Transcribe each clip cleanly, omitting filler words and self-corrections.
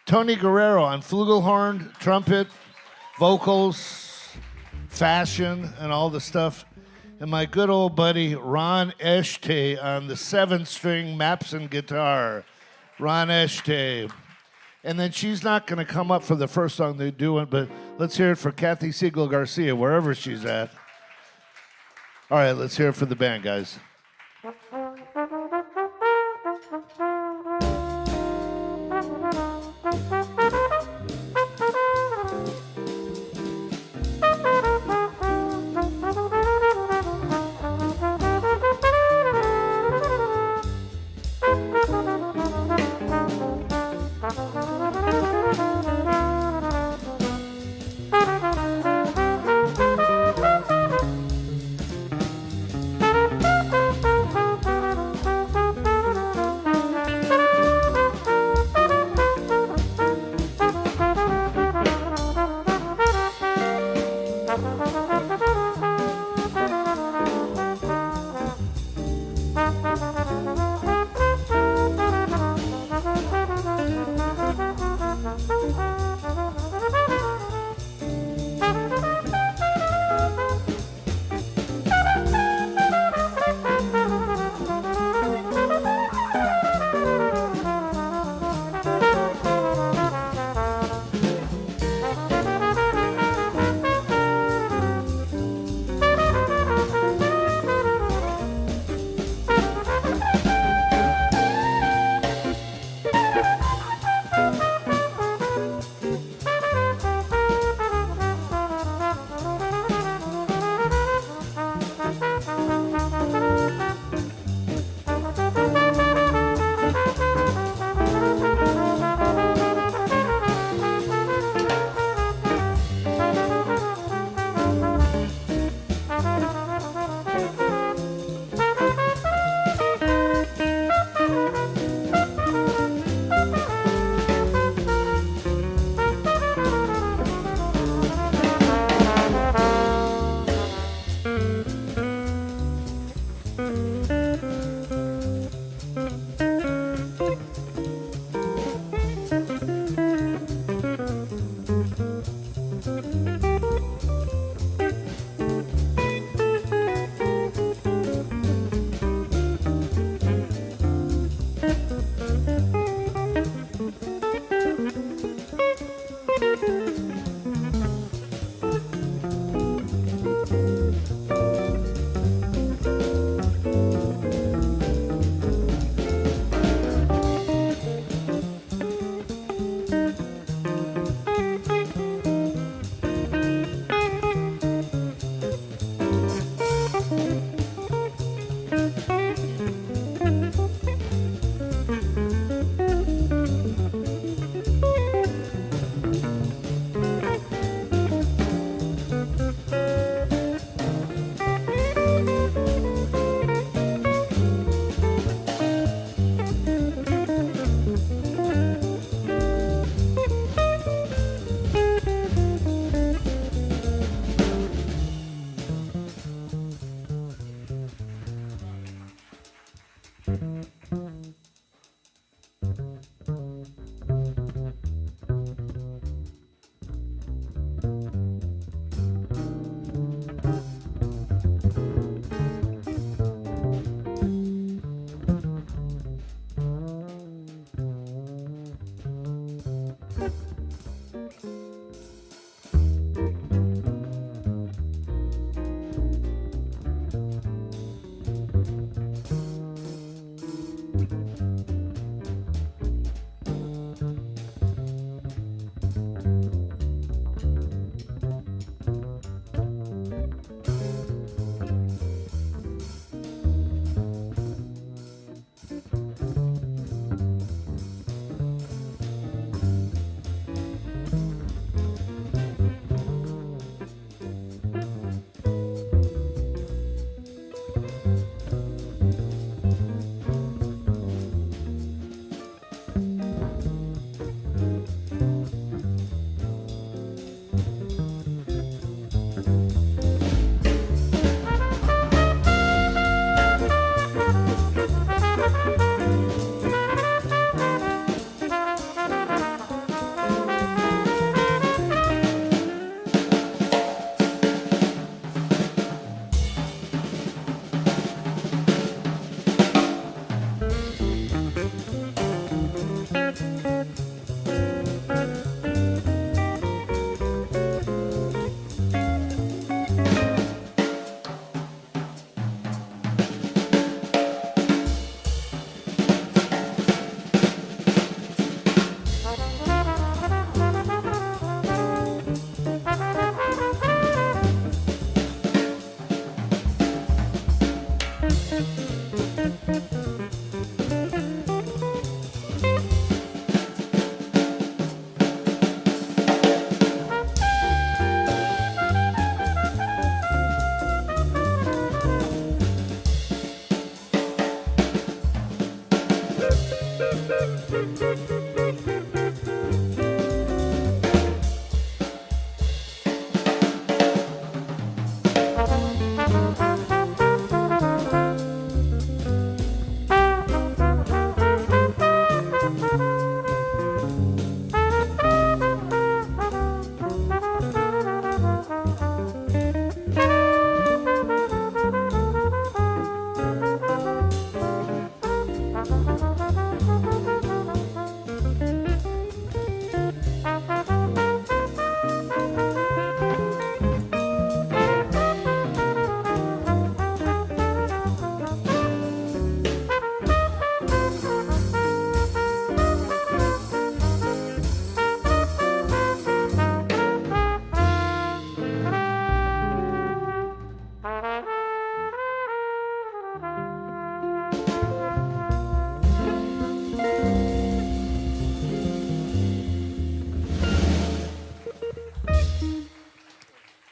Tony Guerrero on flugelhorn, trumpet, vocals, fashion, and all the stuff. And my good old buddy Ron Eschete on the 7-string Mapson guitar. Ron Eschete. And then she's not going to come up for the first song they're doing, but let's hear it for Cathy Segal-Garcia, wherever she's at. All right, let's hear it for the band, guys.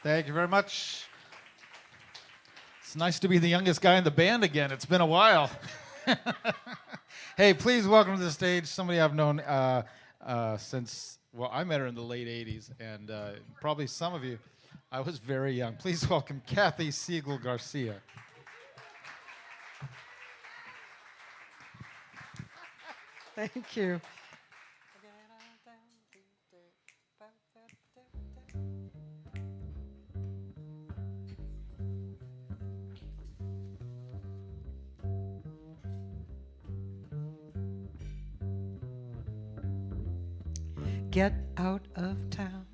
Thank you very much. It's nice to be the youngest guy in the band again. It's been a while. Hey, please welcome to the stage somebody I've known since, well, I met her in the late 80s, and probably some of you, I was very young. Please welcome Cathy Segal-Garcia. Thank you. Get out of town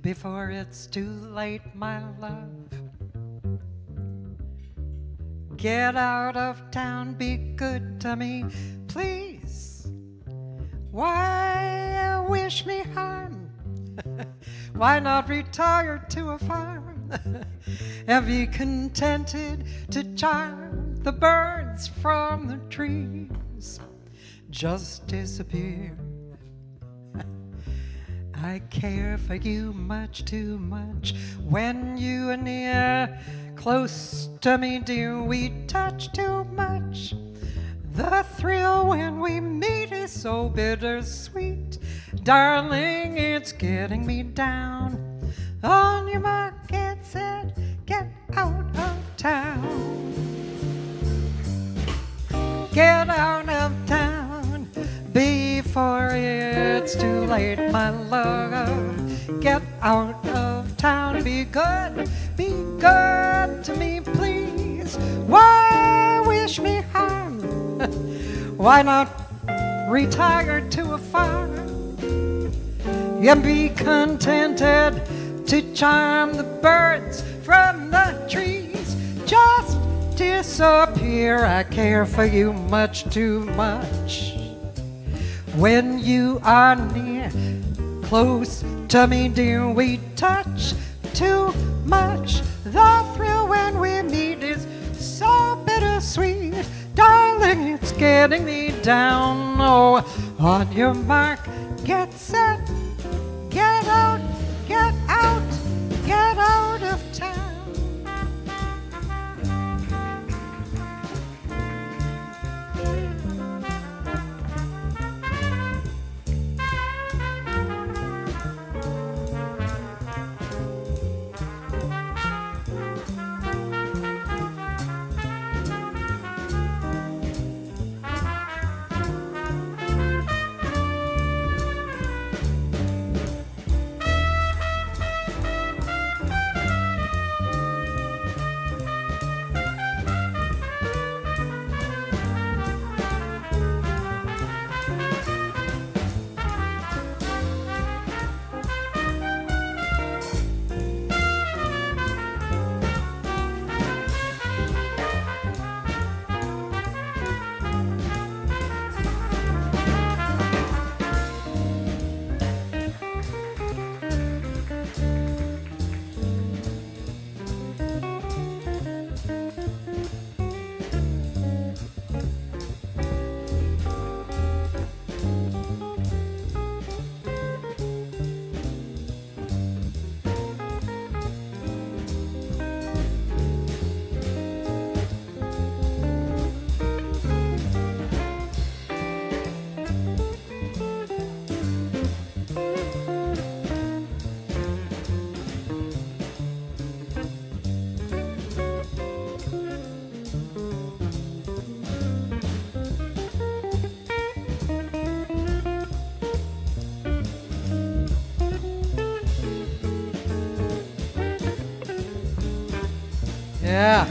before it's too late, my love. Get out of town, be good to me, please. Why wish me harm? Why not retire to a farm and be contented to charm the birds from the trees? Just disappear. I care for you much too much. When you are near, close to me, dear, we touch too much. The thrill when we meet is so bittersweet. Darling, it's getting me down. On your mark, get set, get out of town. Get out of town before it's too late, my love. Get out of town, be good to me, please. Why wish me harm? Why not retire to a farm and be contented to charm the birds from the trees? Just disappear. I care for you much too much. When you are near, close to me, dear, we touch too much. The thrill when we meet is so bittersweet. Darling, it's getting me down. Oh, on your mark, get set, get out, get out, get out of town. Yeah.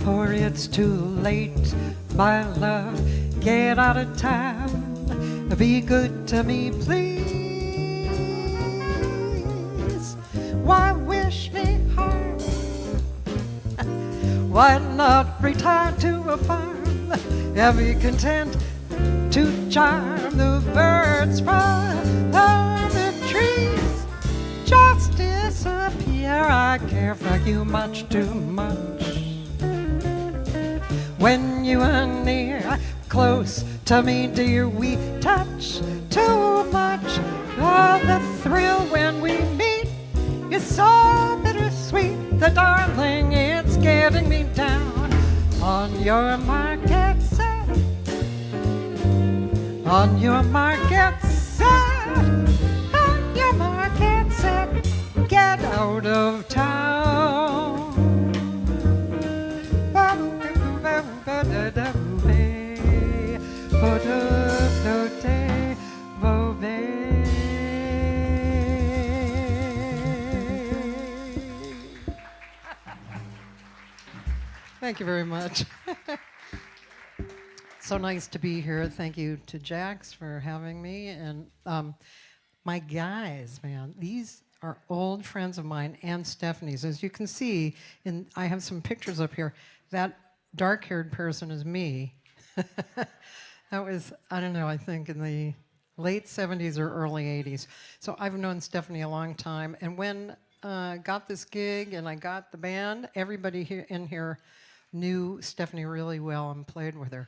before it's too late. My love, get out of town. Be good to me, please. Why wish me harm? Why not retire to a farm and be content to charm the birds from the trees? Just disappear. I care for you much too much. When you are near, close to me, dear, we touch too much. Oh, the thrill when we meet is so bittersweet. The darling, it's getting me down. On your mark, get set. On your mark, get set. On your mark, get set. Get out of town. Thank you very much. So nice to be here. Thank you to JAX for having me. And my guys, man, these are old friends of mine and Stephanie's. As you can see, I have some pictures up here. That dark-haired person is me. That was, I don't know, I think in the late 70s or early 80s. So I've known Stephanie a long time. And when I got this gig and I got the band, everybody here in here knew Stephanie really well and played with her.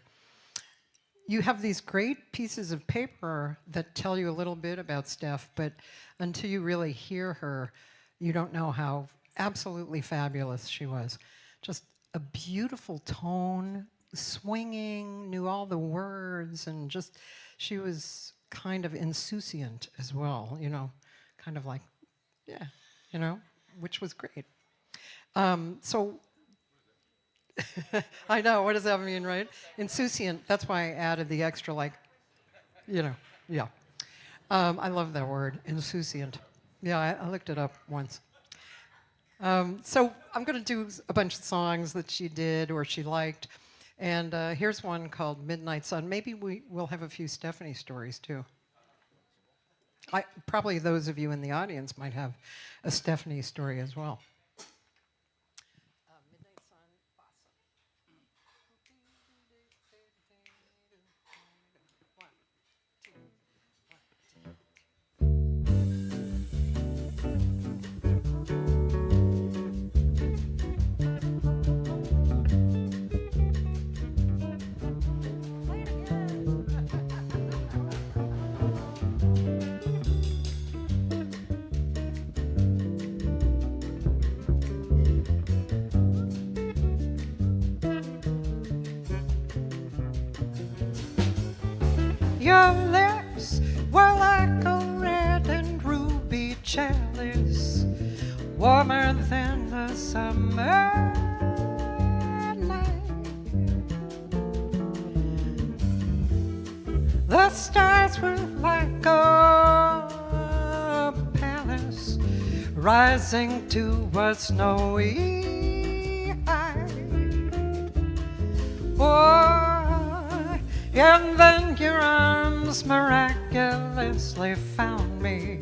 You have these great pieces of paper that tell you a little bit about Steph, but until you really hear her, you don't know how absolutely fabulous she was. Just a beautiful tone, swinging, knew all the words, and just, she was kind of insouciant as well, you know, kind of like, yeah, you know, which was great. So, I know, what does that mean, right? Insouciant, that's why I added the extra, like, you know, yeah. I love that word, insouciant. Yeah, I looked it up once. So I'm going to do a bunch of songs that she did or she liked. And here's one called Midnight Sun. Maybe we'll have a few Stephanie stories, too. Probably those of you in the audience might have a Stephanie story as well. Midnight Sun, your lips were like a red and ruby chalice, warmer than the summer night. The stars were like a palace rising to a snowy height. Oh, and then your arms miraculously found me.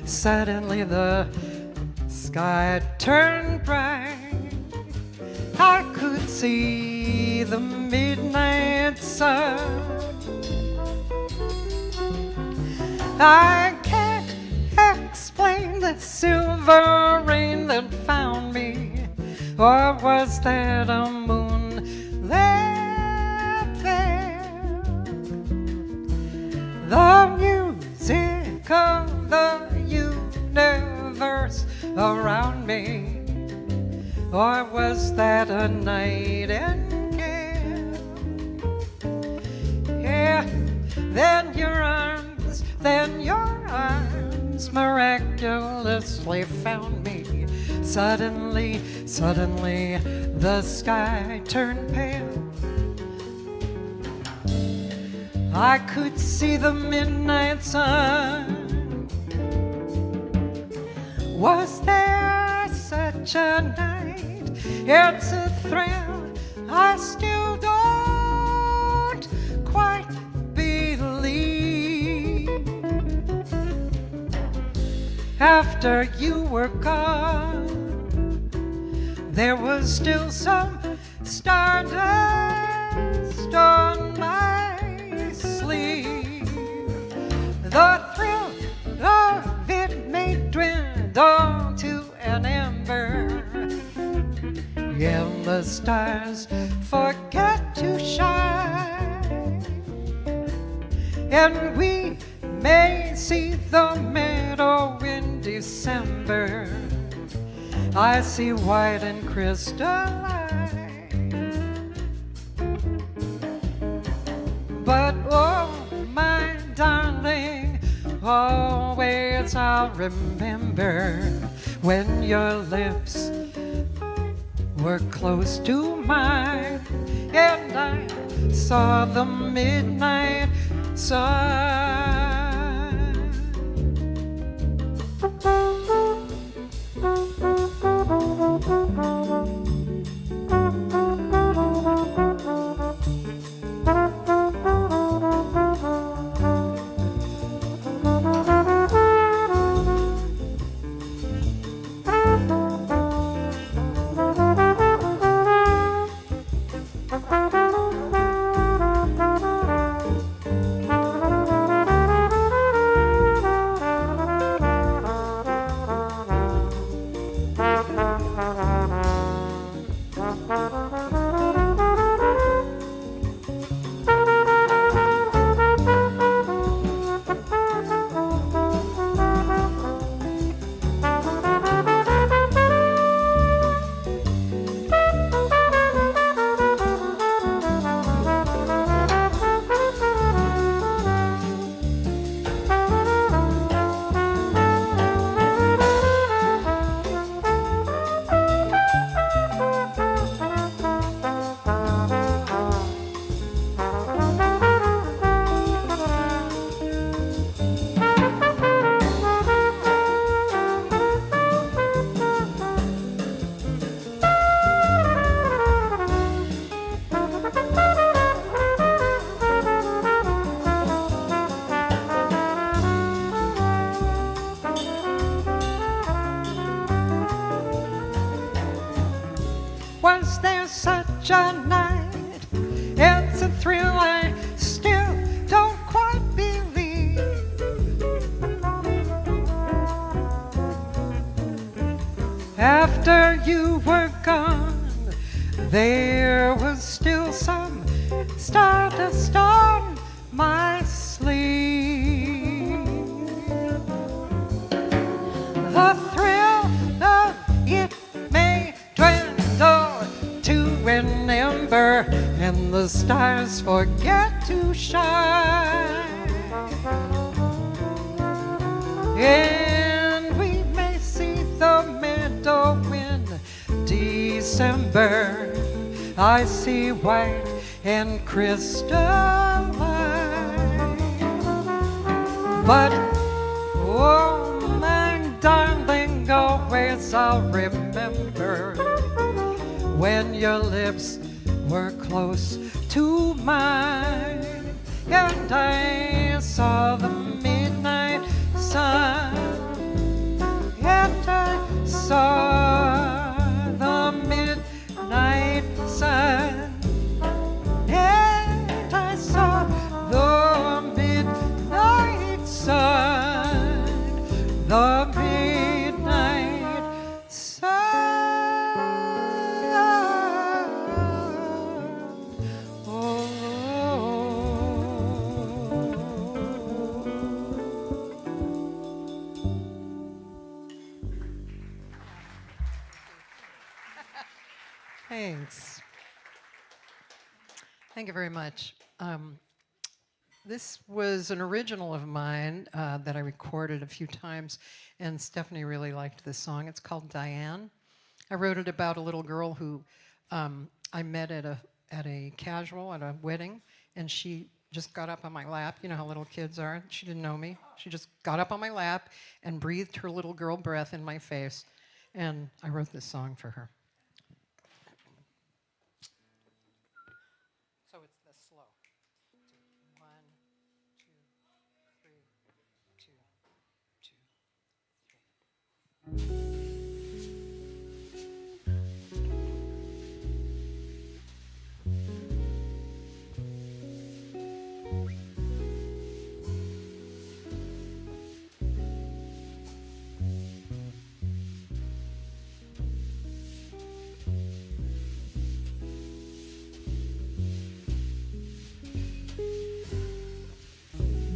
Suddenly the sky turned bright. I could see the midnight sun. I can't explain the silver rain that found me. Or was that a moon that fell? The music of the universe around me, or was that a nightingale? Yeah, then your arms miraculously found me. Suddenly, the sky turned pale. I could see the midnight sun. Was there such a night? It's a thrill I still don't quite believe. After you were gone, there was still some stardust on my sleeve. The thrill of it may dwindle to an ember, and the stars forget to shine, and we may see the meadow in December. I see white and crystalline, but oh, my darling, always I'll remember when your lips were close to mine, and I saw the midnight sun. Was there such a night? It's a thrill I still don't quite believe. After you were gone, there was still some stardust on my sleeve. The thrill of it may dwindle to an ember, and the stars forget to shine, and we may see the meadow in December. I see white and crystalline, but oh, my darling, always I'll remember when your lips were close to mine, and I saw the midnight sun, and I saw the midnight sun, and I saw the midnight sun, the midnight sun. Thanks. Thank you very much. This was an original of mine that I recorded a few times, and Stephanie really liked this song. It's called Diane. I wrote it about a little girl who I met at a casual at a wedding, and she just got up on my lap. You know how little kids are. She didn't know me. She just got up on my lap and breathed her little girl breath in my face, and I wrote this song for her.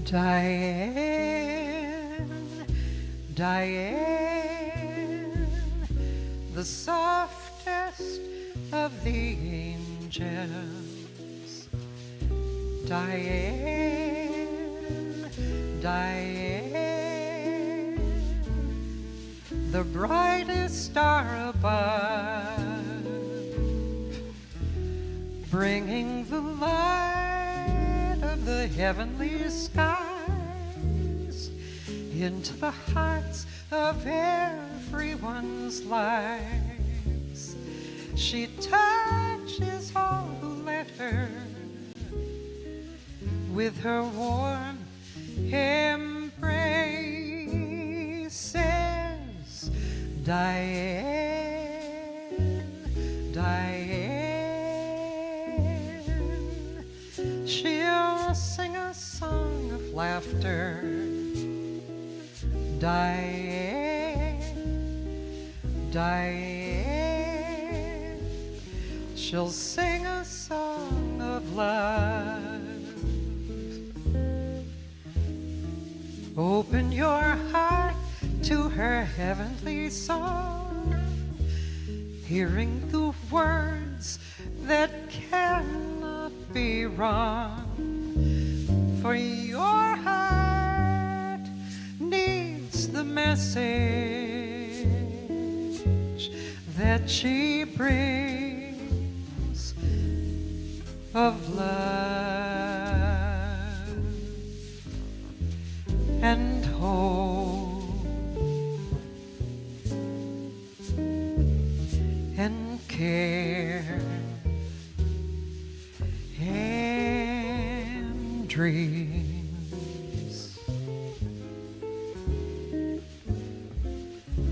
Diane, Diane, the softest of the angels. Diane, Diane, the brightest star above, bringing the light of the heavenly skies into the hearts of everyone's lives. She touches all who let her with her warm embraces. Diane, Diane, she'll sing a song of laughter. Diane, Diane, she'll sing a song of love. Open your heart to her heavenly song, hearing the words that cannot be wrong. For your heart needs the message that she brings of love and hope and care and dreams.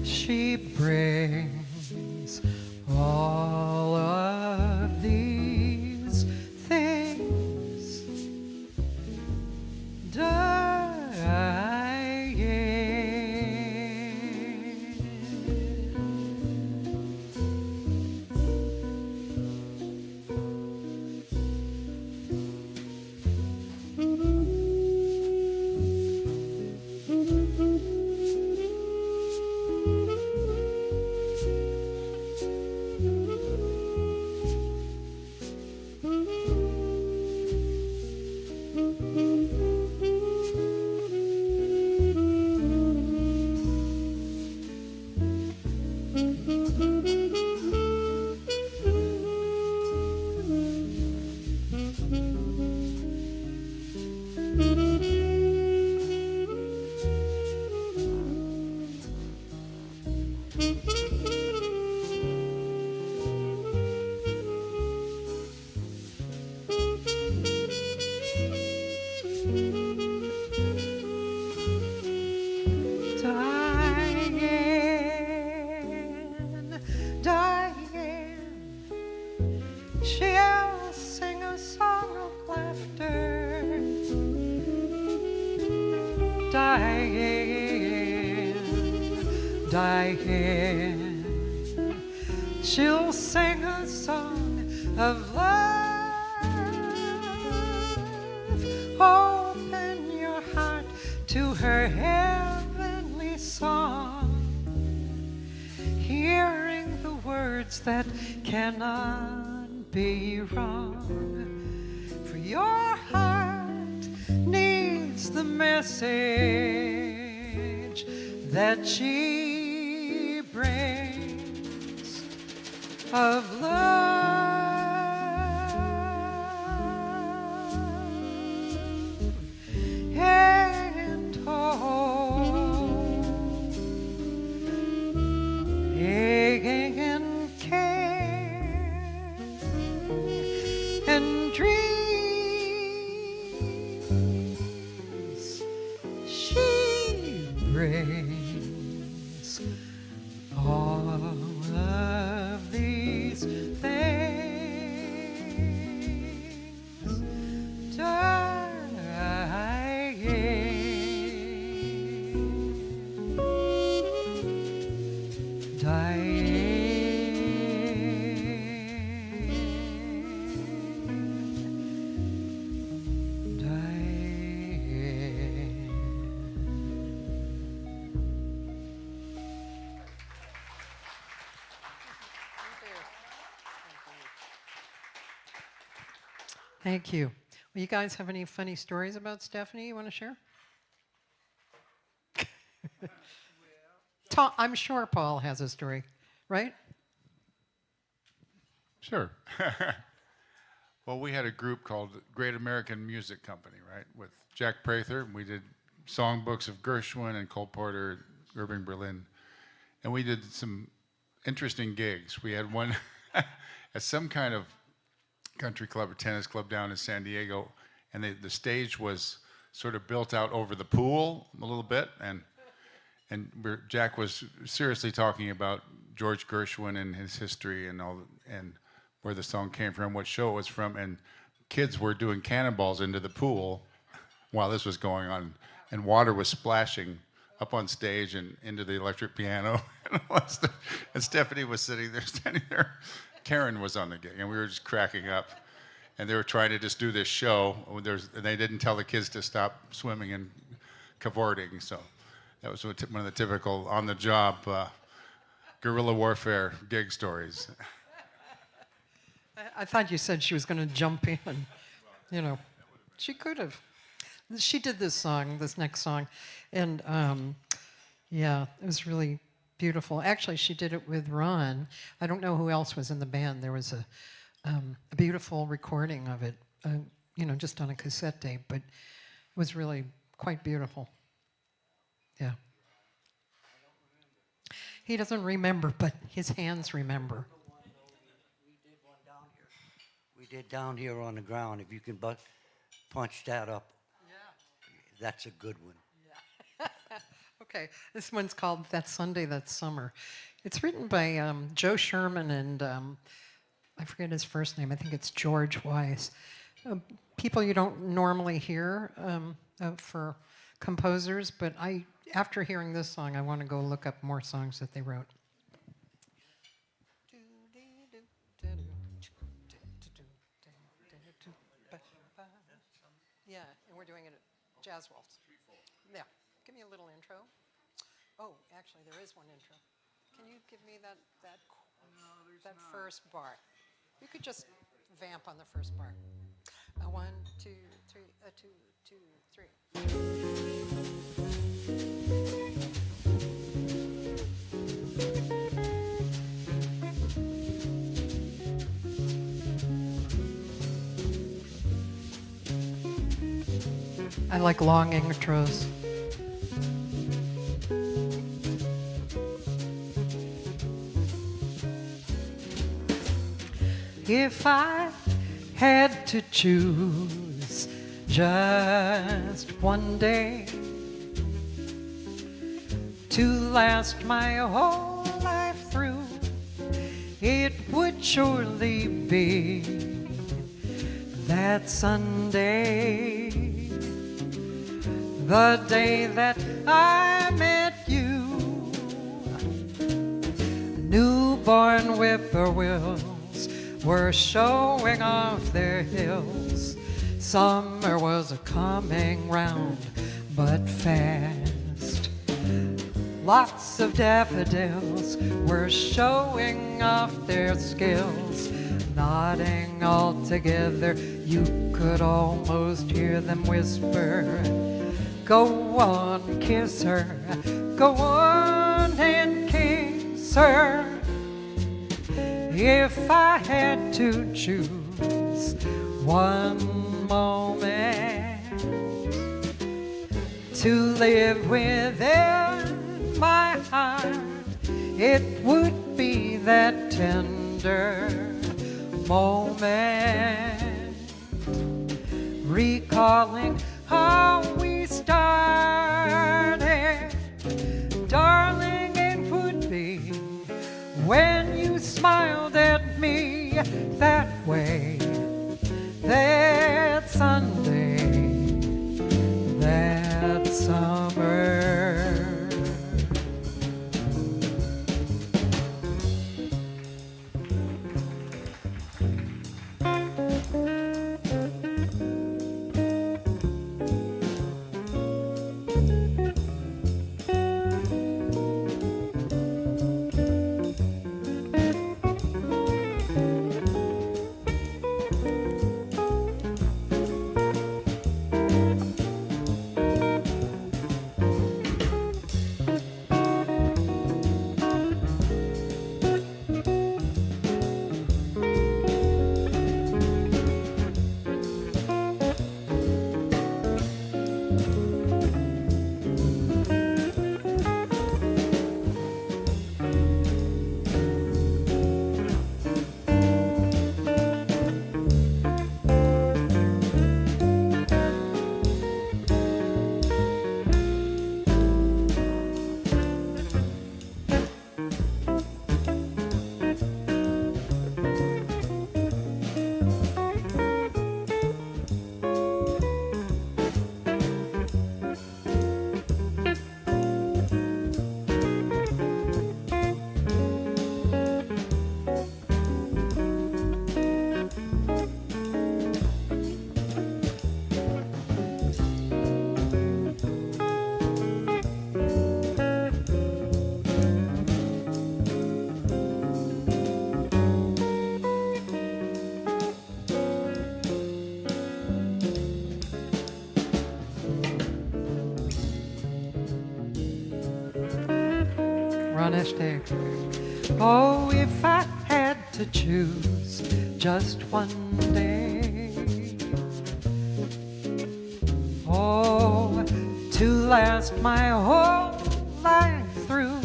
She brings all of these things. Diane, Diane, she'll sing a song of laughter. Diane, Diane, she'll sing a song of love. Open your heart to her heavenly song, hearing the words that cannot be wrong. For your heart needs the message that she brings of love and hope and care and dreams. She brings Thank you. Well, you guys have any funny stories about Stephanie you want to share? I'm sure Paul has a story, right? Sure. Well, we had a group called Great American Music Company, right, with Jack Prather. We did songbooks of Gershwin and Cole Porter, Irving Berlin, and we did some interesting gigs. We had one at some kind of country club or tennis club down in San Diego, and the stage was sort of built out over the pool a little bit, and Jack was seriously talking about George Gershwin and his history and all, and where the song came from, what show it was from, and kids were doing cannonballs into the pool while this was going on, and water was splashing up on stage and into the electric piano, and Stephanie was standing there. Karen was on the gig, and we were just cracking up, and they were trying to just do this show, and they didn't tell the kids to stop swimming and cavorting, so that was one of the typical on-the-job guerrilla warfare gig stories. I thought you said she was going to jump in. You know, she could have. She did this next song, and yeah, it was really beautiful. Actually, she did it with Ron. I don't know who else was in the band. There was a beautiful recording of it, you know, just on a cassette tape, but it was really quite beautiful. Yeah. He doesn't remember, but his hands remember. We did down here on the ground. If you can punch that up, that's a good one. Yeah. Okay, this one's called That Sunday, That Summer. It's written by Joe Sherman and I forget his first name. I think it's George Weiss. People you don't normally hear for composers, but after hearing this song, I want to go look up more songs that they wrote. Yeah, and we're doing it at Jazz Waltz. Yeah, give me a little intro. Oh, actually, there is one intro. Can you give me that first bar? You could just vamp on the first bar. 1, 2, 3. 2, 2, 3. I like long intros. If I had to choose just one day to last my whole life through, it would surely be that Sunday, the day that I met you. Newborn whippoorwills were showing off their hills. Summer was a-coming round, but fast. Lots of daffodils were showing off their skills. Nodding all together, you could almost hear them whisper, "Go on, kiss her, go on and kiss her." If I had to choose one moment to live within my heart, it would be that tender moment, recalling how we started. Darling, it would be when you smiled at me that way, that Sunday, that summer. Eschete. Oh, if I had to choose just one day, oh, to last my whole life through,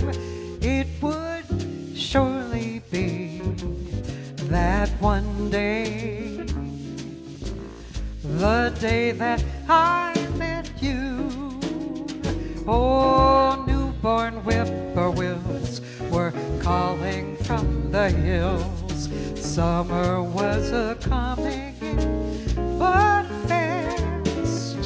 it would surely be that one day, the day that I met you. Oh, newborn whippoorwills were calling from the hills. Summer was a-coming, but fast.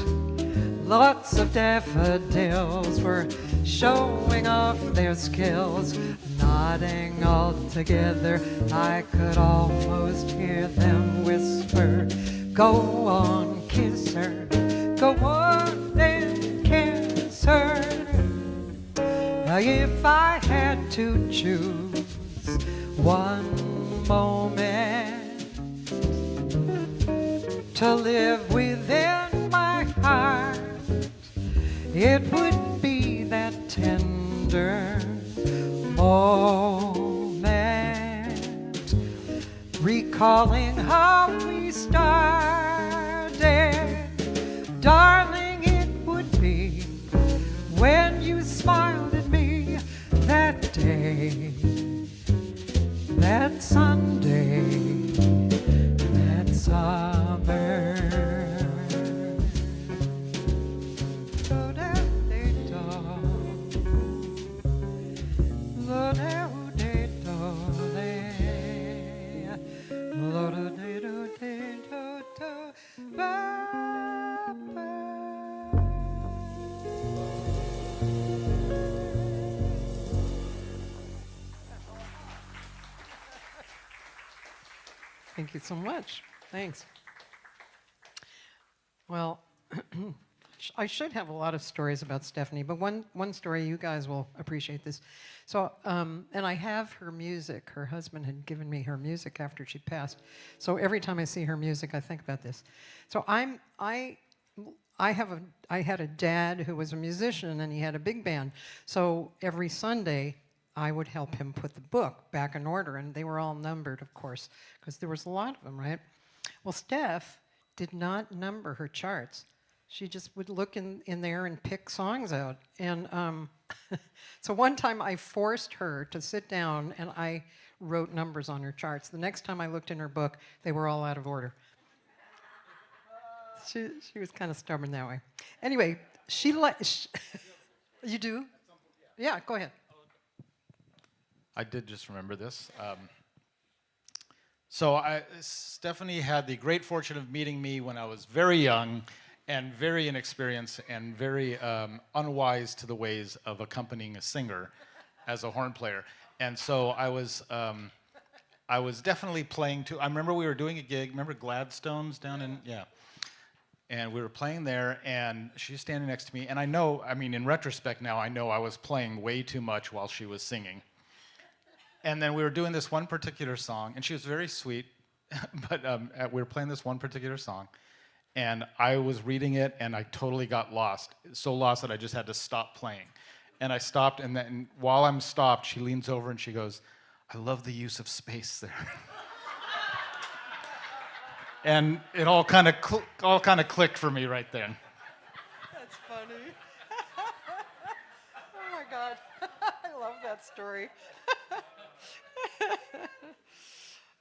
Lots of daffodils were showing off their skills. Nodding all together, I could almost hear them whisper, go on, kiss her, go on and kiss her. If I had to choose one moment to live within my heart, it would be that tender moment, recalling how we started. Darling, it would be when you smiled at me that day, that Sunday, that summer. Thank you so much. Thanks. Well, I should have a lot of stories about Stephanie, but one story, you guys will appreciate this. So, and I have her music. Her husband had given me her music after she passed. So every time I see her music, I think about this. So I had a dad who was a musician, and he had a big band. So every Sunday, I would help him put the book back in order, and they were all numbered, of course, because there was a lot of them, right? Well, Steph did not number her charts. She just would look in there and pick songs out. And so one time I forced her to sit down, and I wrote numbers on her charts. The next time I looked in her book, they were all out of order. She was kind of stubborn that way. Anyway, you do? Yeah, go ahead. I did just remember this. Stephanie had the great fortune of meeting me when I was very young and very inexperienced and very unwise to the ways of accompanying a singer as a horn player. And so I was definitely playing too. I remember we were doing a gig, remember Gladstone's down in, yeah. And we were playing there, and she's standing next to me. And I know, I mean, in retrospect now, I know I was playing way too much while she was singing. And then we were doing this one particular song, and she was very sweet, but we were playing this one particular song, and I was reading it, and I totally got lost. So lost that I just had to stop playing. And I stopped, and then while I'm stopped, she leans over and she goes, I love the use of space there. And it all kind of clicked for me right then. That's funny. Oh my God, I love that story.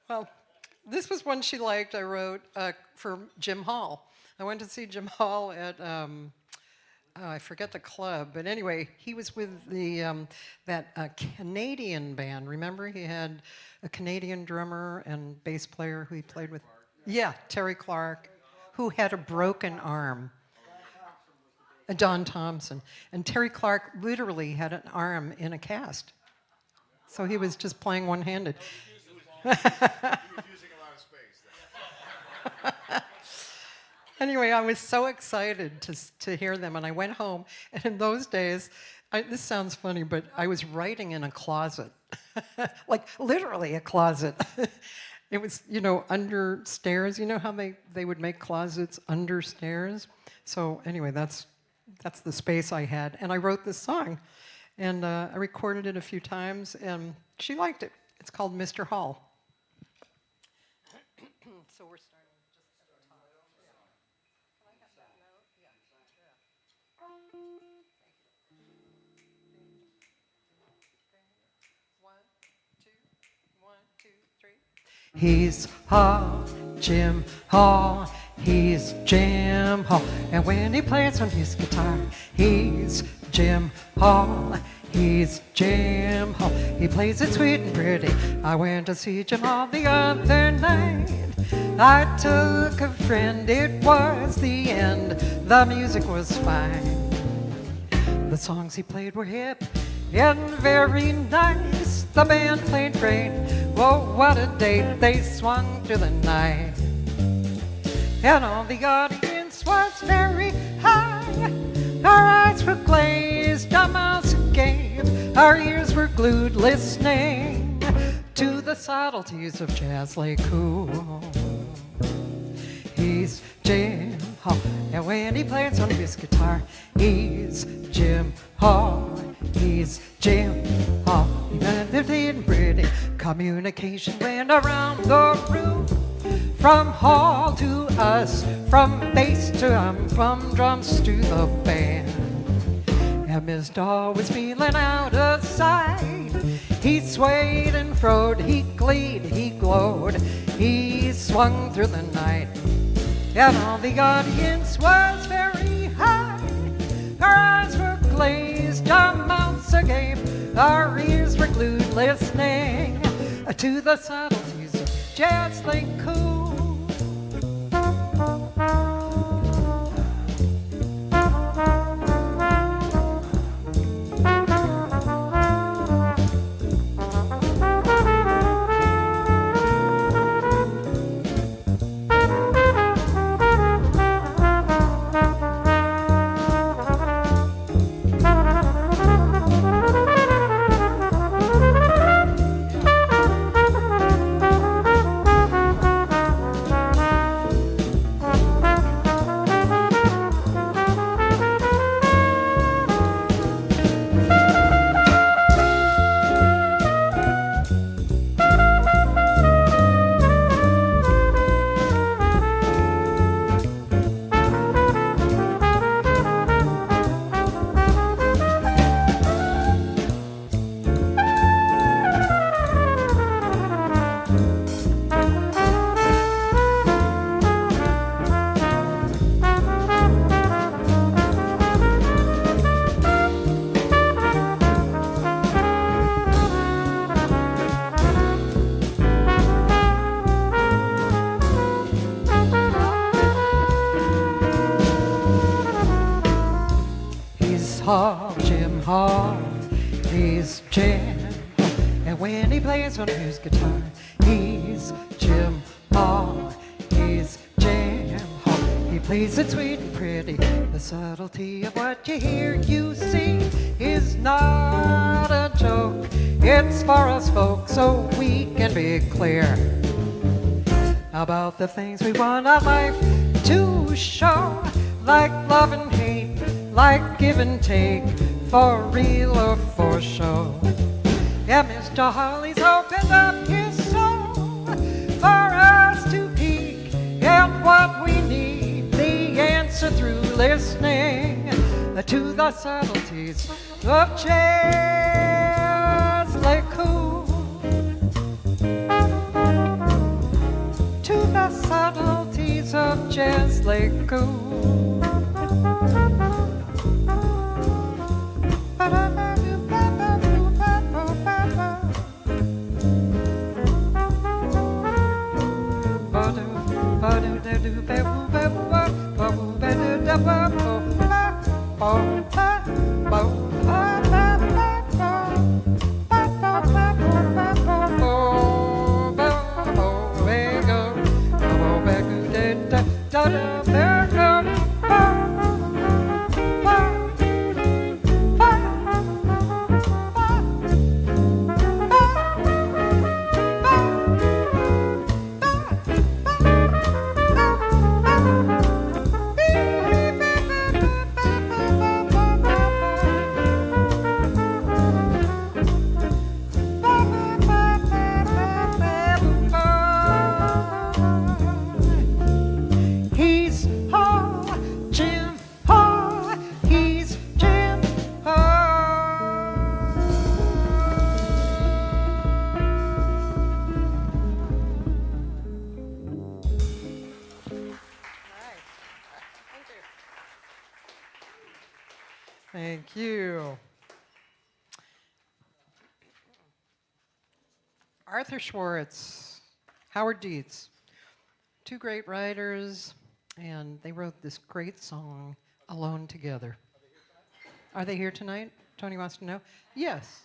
Well, this was one she liked. I wrote for Jim Hall. I went to see Jim Hall at I forget the club, but anyway, he was with the that Canadian band. Remember, he had a Canadian drummer and bass player who he played with. Yeah, Terry Clark, who had a broken arm. Don Thompson. And Terry Clark literally had an arm in a cast. So he was just playing one-handed. He was using a lot of space. Anyway, I was so excited to hear them, and I went home. And in those days, this sounds funny, but I was writing in a closet, like literally a closet. It was, under stairs. You know how they would make closets under stairs? So anyway, that's the space I had. And I wrote this song. And I recorded it a few times, and she liked it. It's called Mr. Hall. So we're starting just at the top. Yeah. Can I have that note? Yeah. One, two, three. He's Hall, Jim Hall. He's Jim Hall. And when he plays on his guitar, he's Jim Hall. He's Jim Hall. He plays it sweet and pretty. I went to see Jim Hall the other night. I took a friend, it was the end. The music was fine. The songs he played were hip and very nice. The band played great. Whoa, what a date. They swung through the night. And all the audience was very high. Our eyes were glazed, our mouths agape, our ears were glued listening to the subtleties of jazz like cool. He's Jim Hall, and when he plays on his guitar, he's Jim Hall. He's Jim Hall. Even pretty communication went around the room. From hall to us, from bass to from drums to the band. And Mr. Hall was feeling out of sight. He swayed and froed, he gleed, he glowed, he swung through the night. And all the audience was very high. Our eyes were glazed, our mouths agape, our ears were glued, listening to the subtleties of jazz like cool. Hall, Jim Hall, he's Jim. And when he plays on his guitar, he's Jim Hall, he's Jim Hall. He plays it sweet and pretty. The subtlety of what you hear, you see, is not a joke. It's for us folks, so we can be clear about the things we want our life to show, like love and hate, like give and take, for real or for show. Yeah, Mr. Holly's opened up his soul for us to peek at what we need, the answer through listening to the subtleties of jazz like cool. To the subtleties of jazz like cool. Thank you. Arthur Schwartz, Howard Dietz, two great writers, and they wrote this great song, Alone Together. Are they here tonight? Tony wants to know. Yes,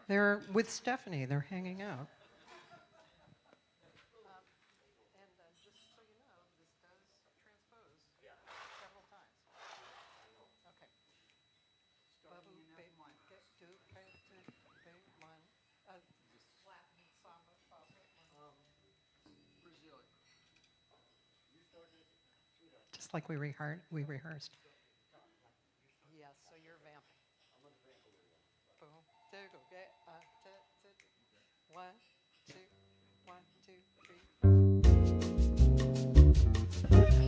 they're with Stephanie. They're hanging out. Just like we rehearsed. Yes, so you're vamping. Boom. There you go. Get, one, two, 1, 2,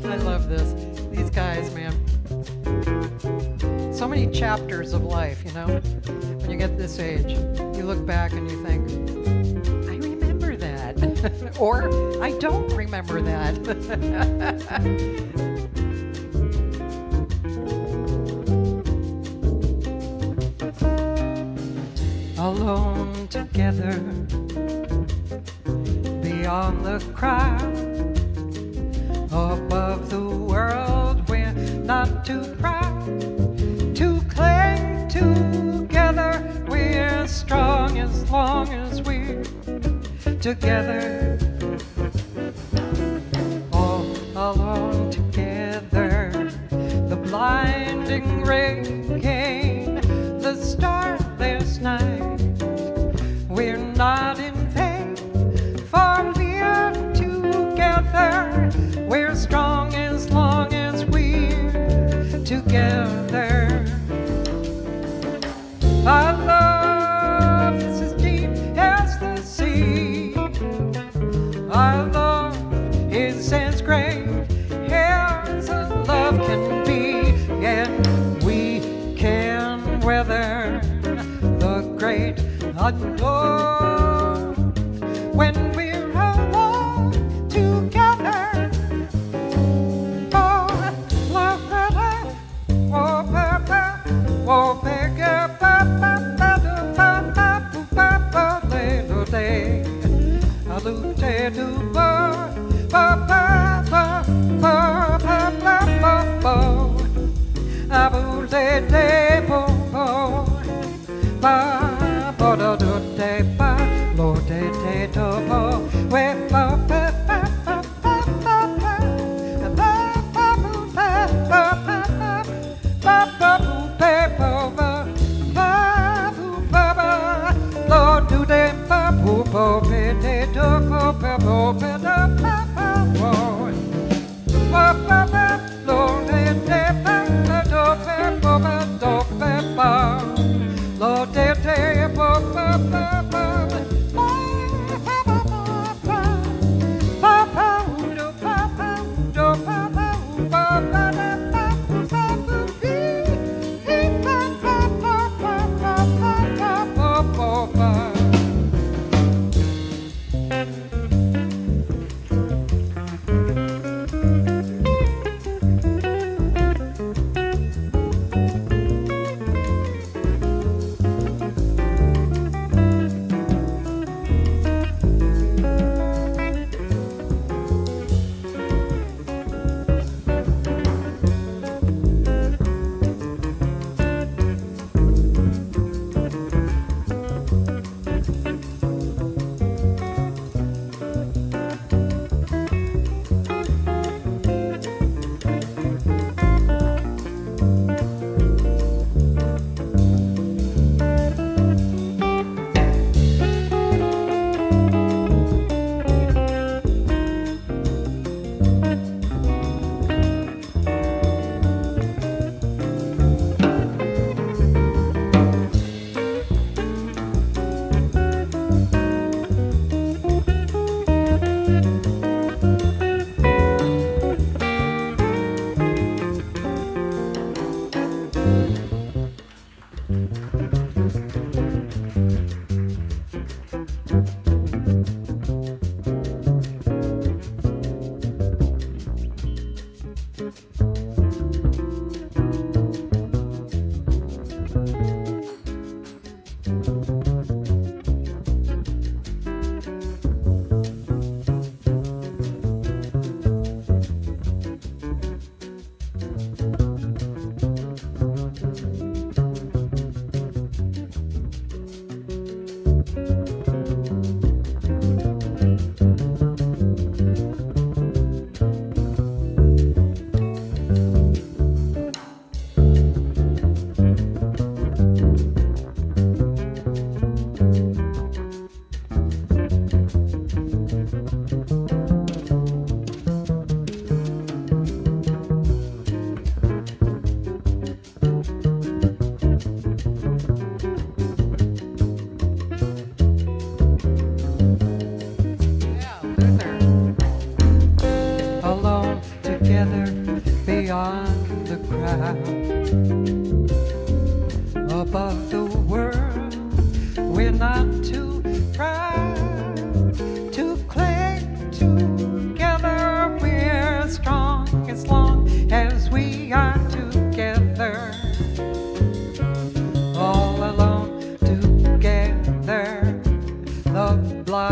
3. I love this. These guys, man. So many chapters of life, you know? When you get this age, you look back and you think, I remember that. Or, I don't remember that. Alone together, beyond the crowd, above the world, we're not too proud to cling together. We're strong as long as we're together. All alone together, the blinding rain came, the starless night. We're not in vain, for we're together. We're strong as long as we're together. Our love is as deep as the sea. Our love is as great as a love can be, and we can weather the great unknown when we're alone together. Oh, love, oh, papa, oh, bigger, papa,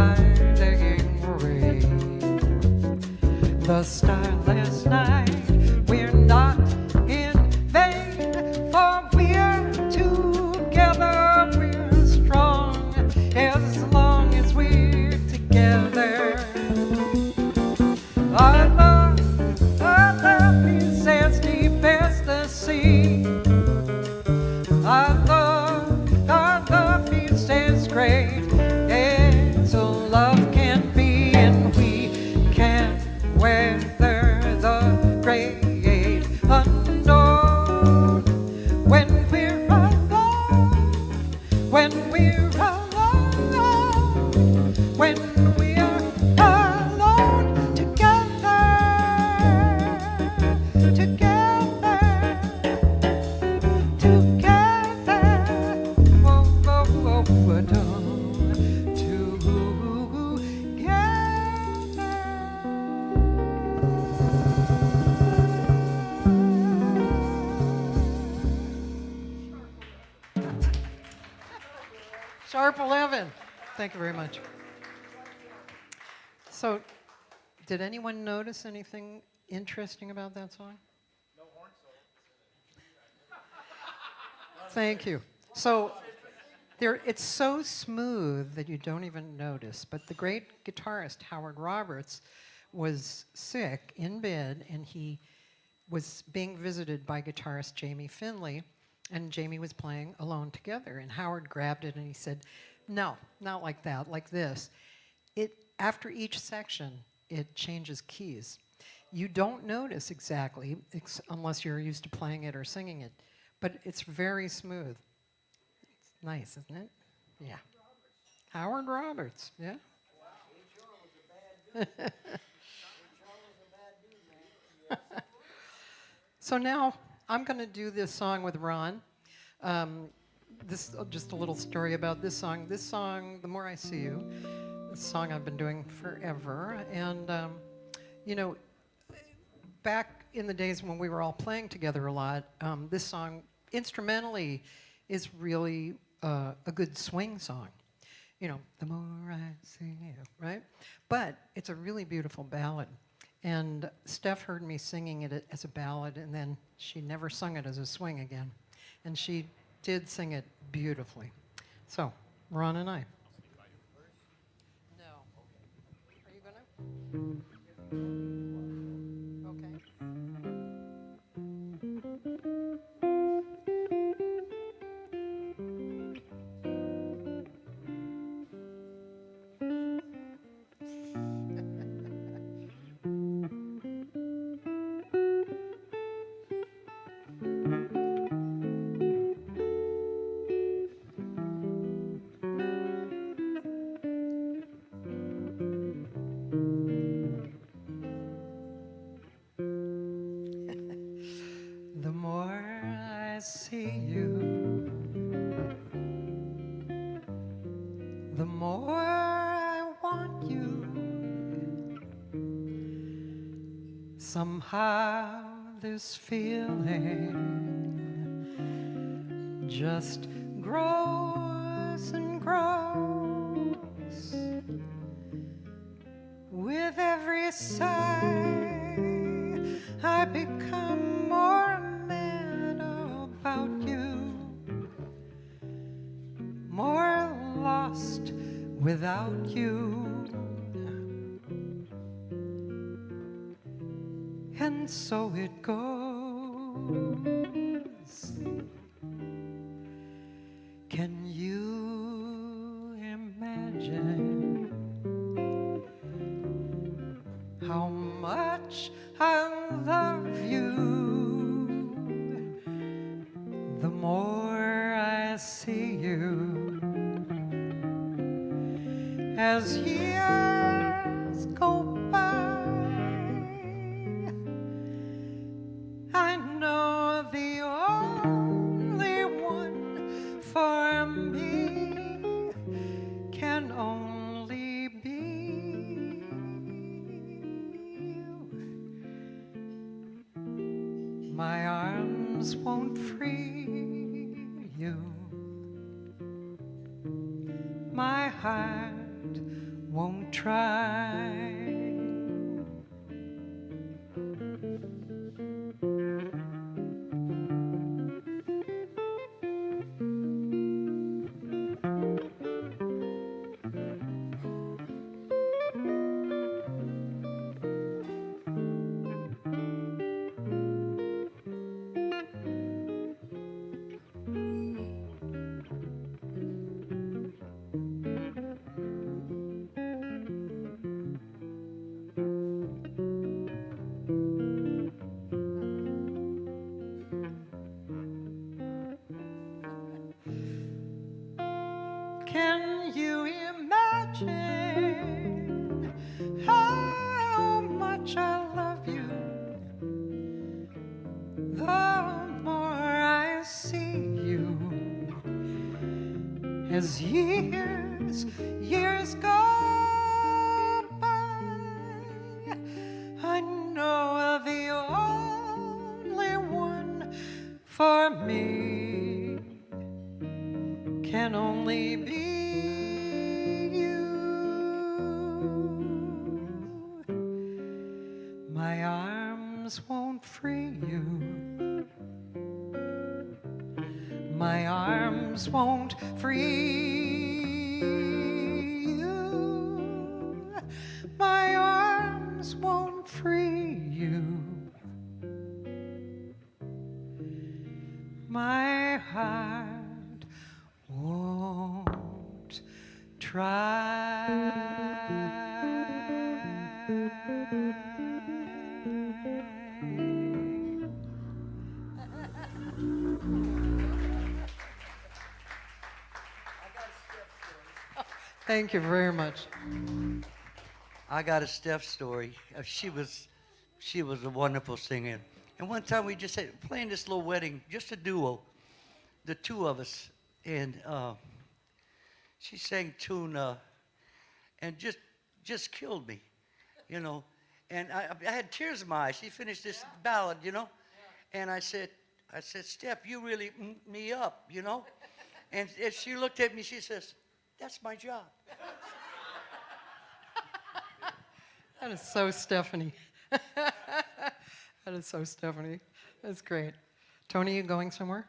blinding rain. The starless night, we're not in vain, for we're together, we're strong as long as we're together. Our love is as deep as the sea. Our love is as great as a love can be, and we can weather the great unknown. When we're alone, when we're alone, when we're alone together, together, together, whoa, whoa, whoa, whoa, Sharp 11. Thank you very much. So, did anyone notice anything interesting about that song? No horn solo. Thank you. So, it's so smooth that you don't even notice. But the great guitarist Howard Roberts was sick in bed, and he was being visited by guitarist Jamie Finley, and Jamie was playing Alone Together, and Howard grabbed it and he said, "No, not like that, like this." After each section, it changes keys. You don't notice exactly, unless you're used to playing it or singing it, but it's very smooth. It's nice, isn't it? Yeah. Howard Roberts, yeah. So now I'm going to do this song with Ron. Just a little story about this song. This song, The More I See You, this song I've been doing forever. And, you know, back in the days when we were all playing together a lot, this song instrumentally is really a good swing song. You know, the more I see you, right? But it's a really beautiful ballad. And Steph heard me singing it as a ballad, and then she never sung it as a swing again. And she did sing it beautifully. So, Ron and I. No. Are you gonna? Okay. The more I see you, the more I want you. Somehow this feeling just grows and grows. With every sigh, I become more mad about you, more lost without you. And so it goes. Can you imagine how much I love you? The more I see you, as years go by, I know the only one for me can only be you. My arms won't free you. My heart won't try. Can you imagine how much I love you? The more I see you, as years go by, I know the only one for me can only be you. My arms won't free you. My arms won't free you. My arms won't free you. My heart won't try. Thank you very much. I got a Steph story. She was a wonderful singer. And one time we just had playing this little wedding, just a duo, the two of us, and she sang tune and just killed me, you know. And I had tears in my eyes. She finished this ballad, you know, and I said, Steph, you really me up, you know. And she looked at me. She says, "That's my job." That is so Stephanie. That is so Stephanie. That's great. Tony, you going somewhere?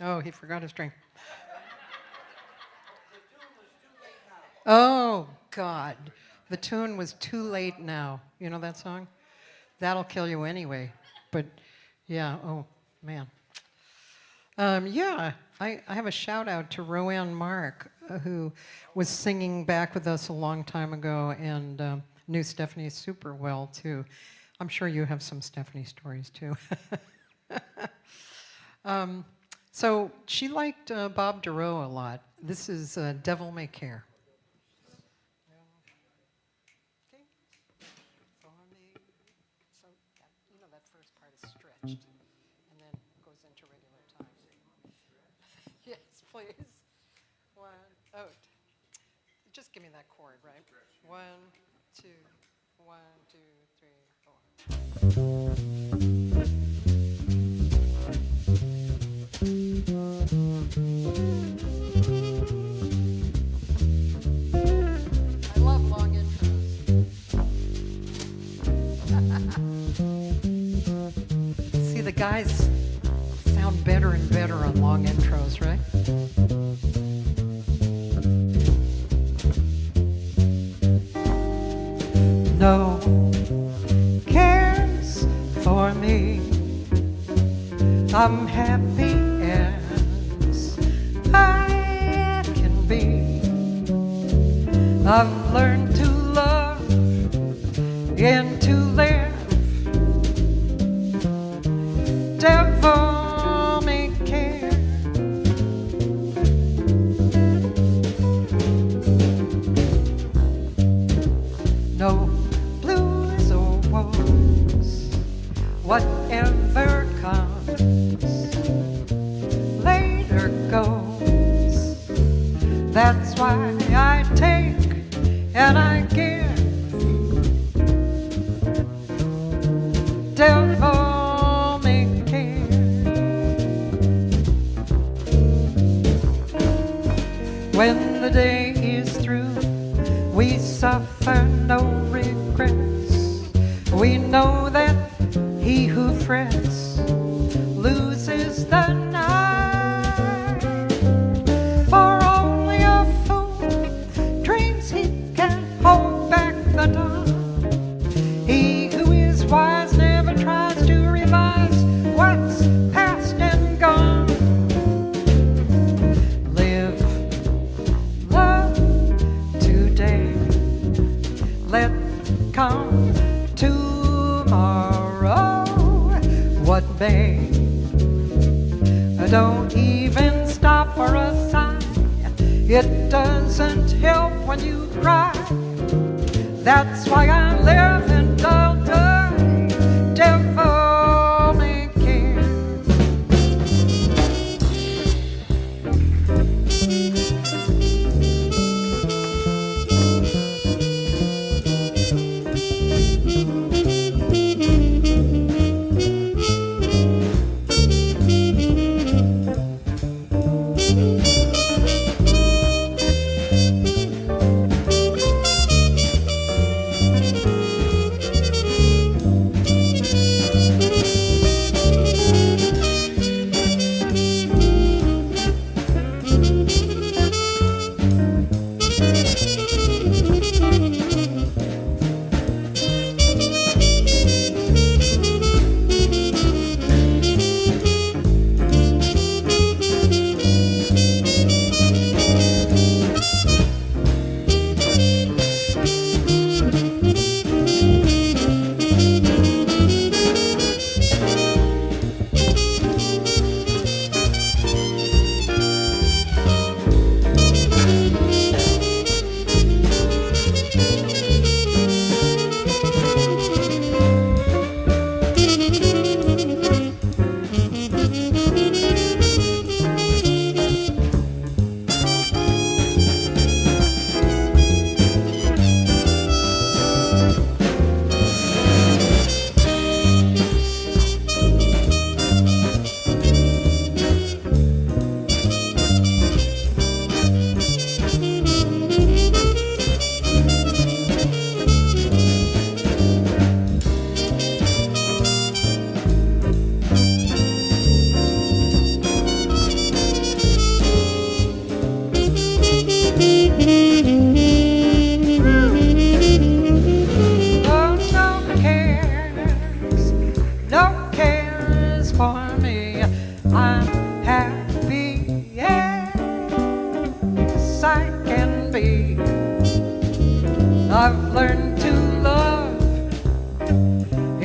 Oh, he forgot his drink. Oh, God. The tune was too late now. You know that song? That'll kill you anyway. But, yeah, oh, man. Yeah, I have a shout out to Roanne Mark, who was singing back with us a long time ago and knew Stephanie super well, too. I'm sure you have some Stephanie stories, too. So she liked Bob Dorough a lot. This is Devil May Care. So you know that first part is stretched and then goes into regular time. Yes, please. Just give me that chord, right? 1, 2, 1, 2, 3, 4. I love long intros. See, the guys sound better and better on long intros, right? No cares for me. I'm happy as I can be. I've learned to love and to live. Devil may care. No blues or woes, whatever comes later goes. That's why I take and I give. Devil may care. When the day is through, we we suffer no regrets. We know that he who frets loses the night. For only a fool dreams he can hold back the dawn. He who is wise never tries to revise what's past and gone. Live, love today. Let come tomorrow what may. Don't even stop for a sign. It doesn't help when you cry. That's why I live and don't die. Devil may care.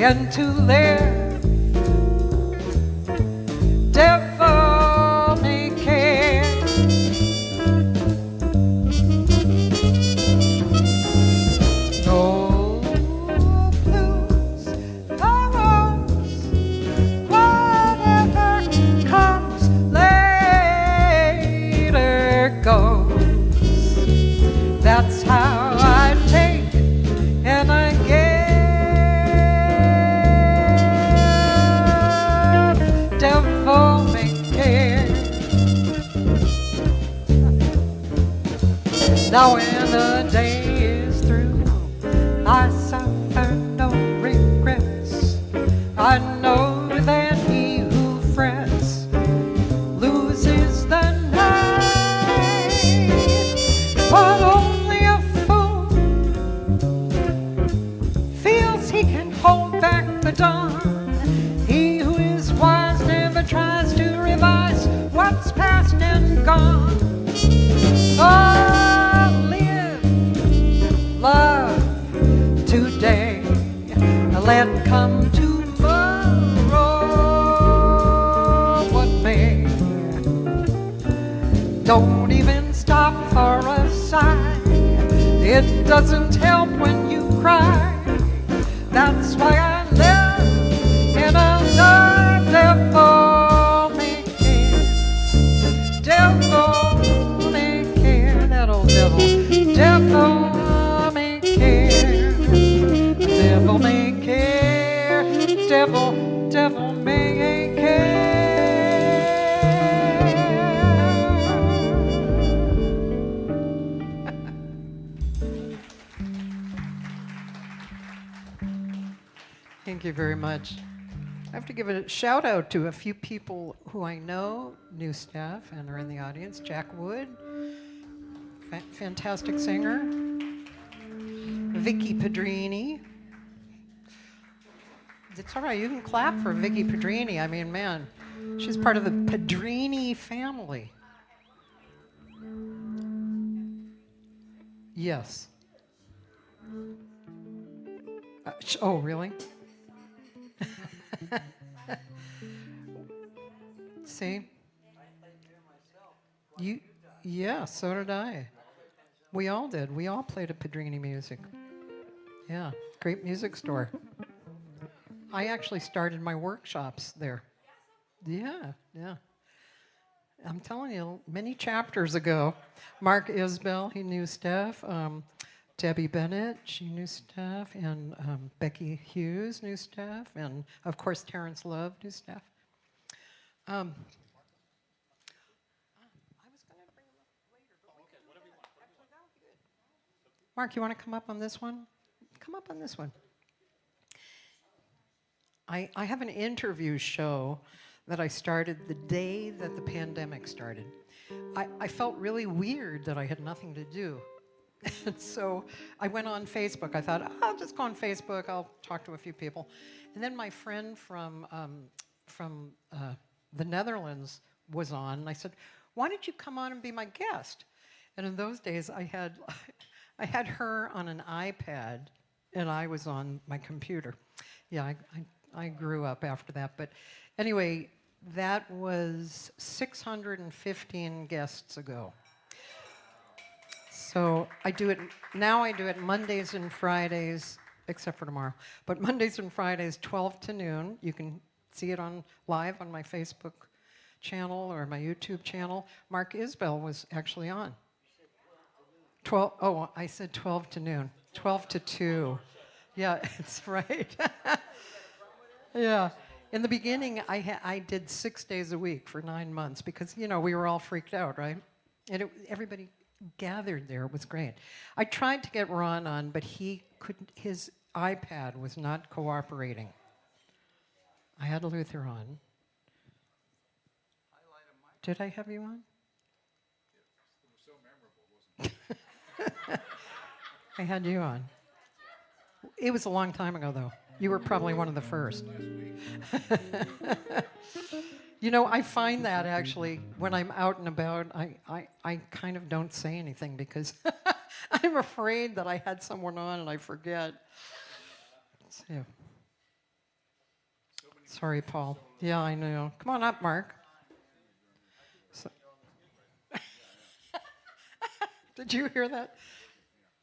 And to live, devil may care. No blues, no woes, whatever comes later goes. That's how I take and I give. Devil may care. Now when the day is through, I suffer no regrets. I know that he who frets loses the night. But only a fool feels he can hold back the dawn. He who is wise never tries to revise what's past and gone. Oh, live, love today. Let come tomorrow what may. Don't even stop for a sigh. It doesn't help when you cry. That's why I live in a devil may care. Devil may care. That old devil. Devil may care. Devil may care. Devil may care. Thank you very much. I have to give a shout out to a few people who I know, new staff, and are in the audience. Jack Wood, fantastic singer. Vicky Pedrini. It's all right, you can clap for Vicky Pedrini. I mean, man, she's part of the Pedrini family. Yes. Oh, really? See? Yeah, so did I. We all did. We all played at Pedrini Music. Yeah, great music store. I actually started my workshops there. Yeah. I'm telling you, many chapters ago. Mark Isbell, he knew Steph. Debbie Bennett, she knew Steph. And Becky Hughes knew Steph. And, of course, Terence Love knew Steph. I was going to bring him up later. But whatever you want. Actually, that would be good. Mark, you want to come up on this one? Come up on this one. I have an interview show that I started the day that the pandemic started. I felt really weird that I had nothing to do. And so I went on Facebook. I thought, I'll just go on Facebook. I'll talk to a few people. And then my friend from the Netherlands was on. And I said, why don't you come on and be my guest? And in those days, I had her on an iPad, and I was on my computer. Yeah, I grew up after that. But anyway, that was 615 guests ago. So I do it Mondays and Fridays, except for tomorrow. But Mondays and Fridays, 12 to noon. You can see it live on my Facebook channel or my YouTube channel. Mark Isbell was actually on. 12. Oh, I said 12 to noon. 12 to 2. Yeah, it's right. Yeah. In the beginning, I did 6 days a week for 9 months because, we were all freaked out, right? And everybody gathered there. It was great. I tried to get Ron on, but he couldn't. His iPad was not cooperating. I had Luther on. Did I have you on? It was so memorable, wasn't it? I had you on. It was a long time ago, though. You were probably one of the first. I find that actually when I'm out and about, I kind of don't say anything because I'm afraid that I had someone on and I forget. So. Sorry, Paul. Yeah, I know. Come on up, Mark. Did you hear that?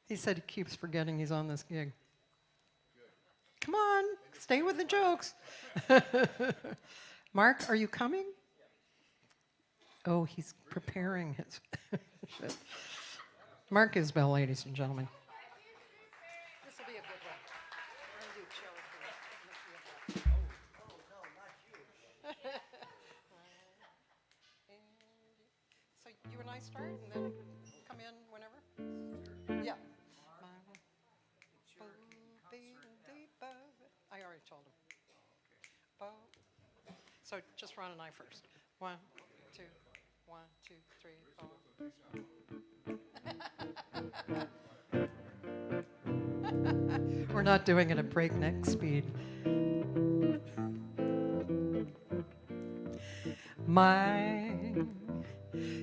He said he keeps forgetting he's on this gig. Come on, stay with the jokes. Mark, are you coming? Oh, he's preparing his. Mark Isbell, ladies and gentlemen. This will be a good one. We're going to do cello for you. Oh, no, not you. So you and I start and then come in whenever? Yeah. I already told him. So just Ron and I first. 1, 2, 1, 2, 3, 4. We're not doing it at breakneck speed. My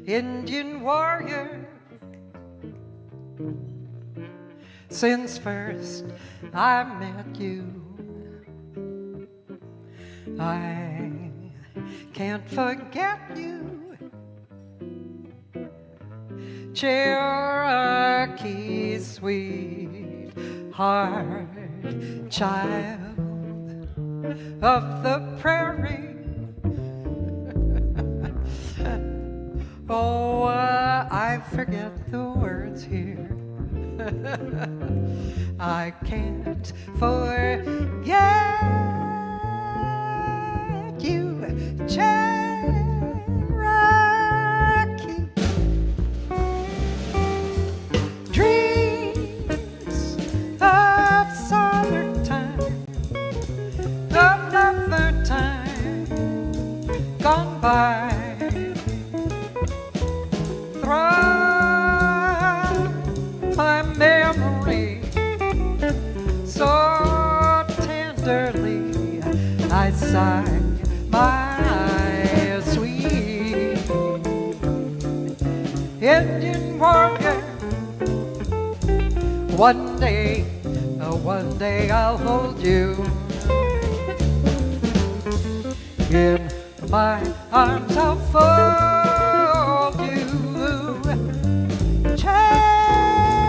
Indian warrior, since first I met you, I can't forget you, Cherokee sweetheart, child of the prairie. Oh, I forget the words here. I can't forget you, Cherokee. Dreams of summertime sang my sweet Indian warrior. One day I'll hold you in my arms. I'll fold you, Cherokee.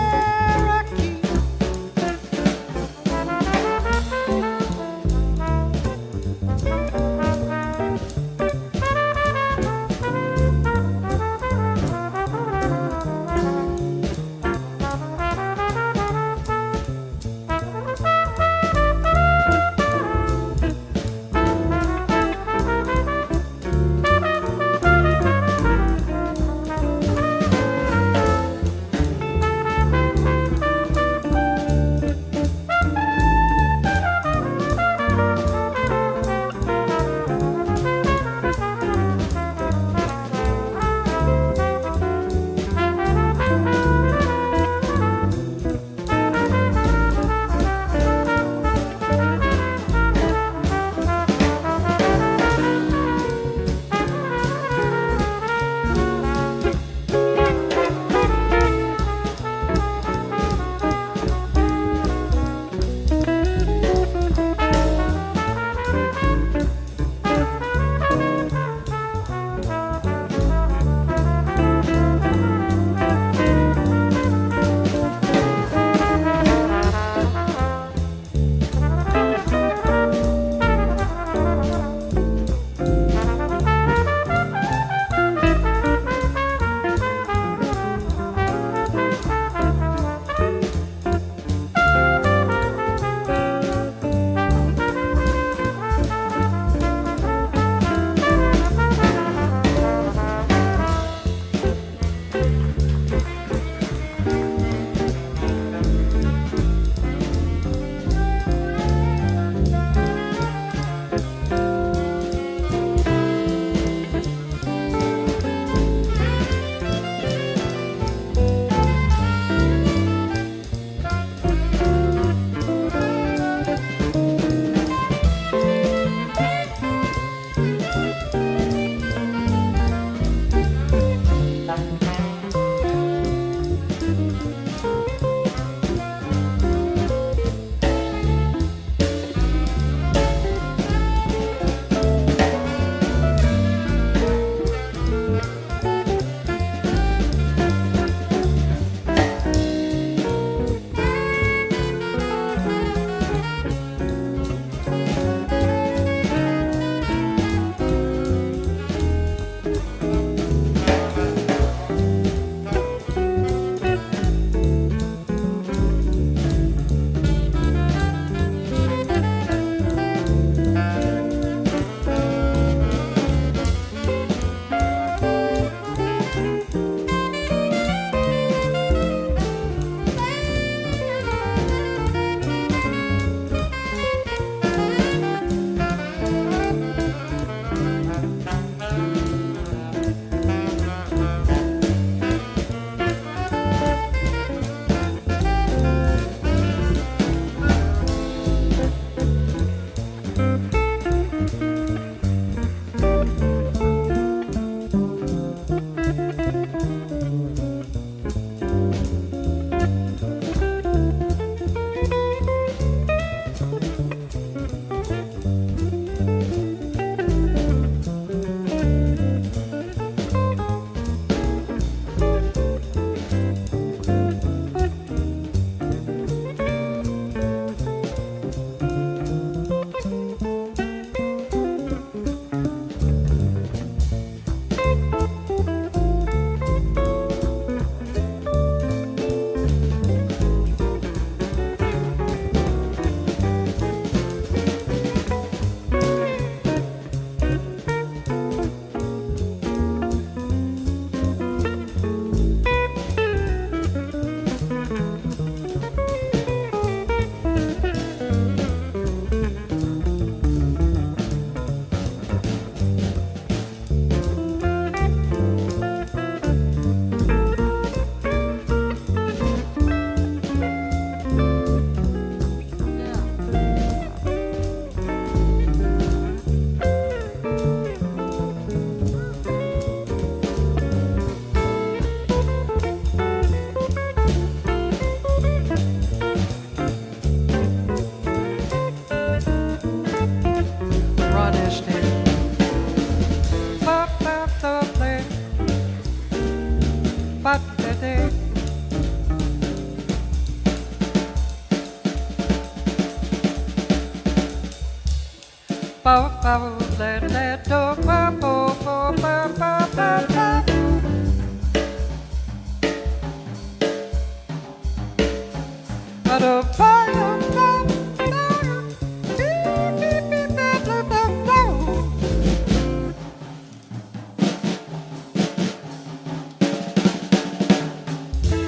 Ba ba let let do ba ba ba ba ba ba ba. Ba do ba ba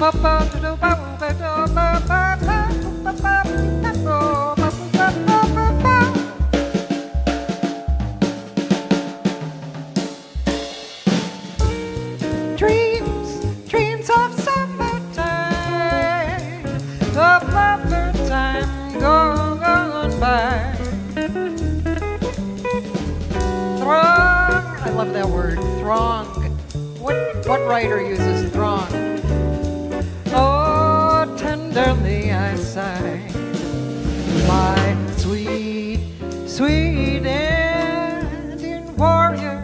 ba ba ba do ba ba do ba ba ba ba ba ba. Dreams, dreams of summertime, of lover time gone by. Throng, I love that word, throng. What writer uses throng? Oh, tenderly I sigh, my sweet, sweet Indian warrior.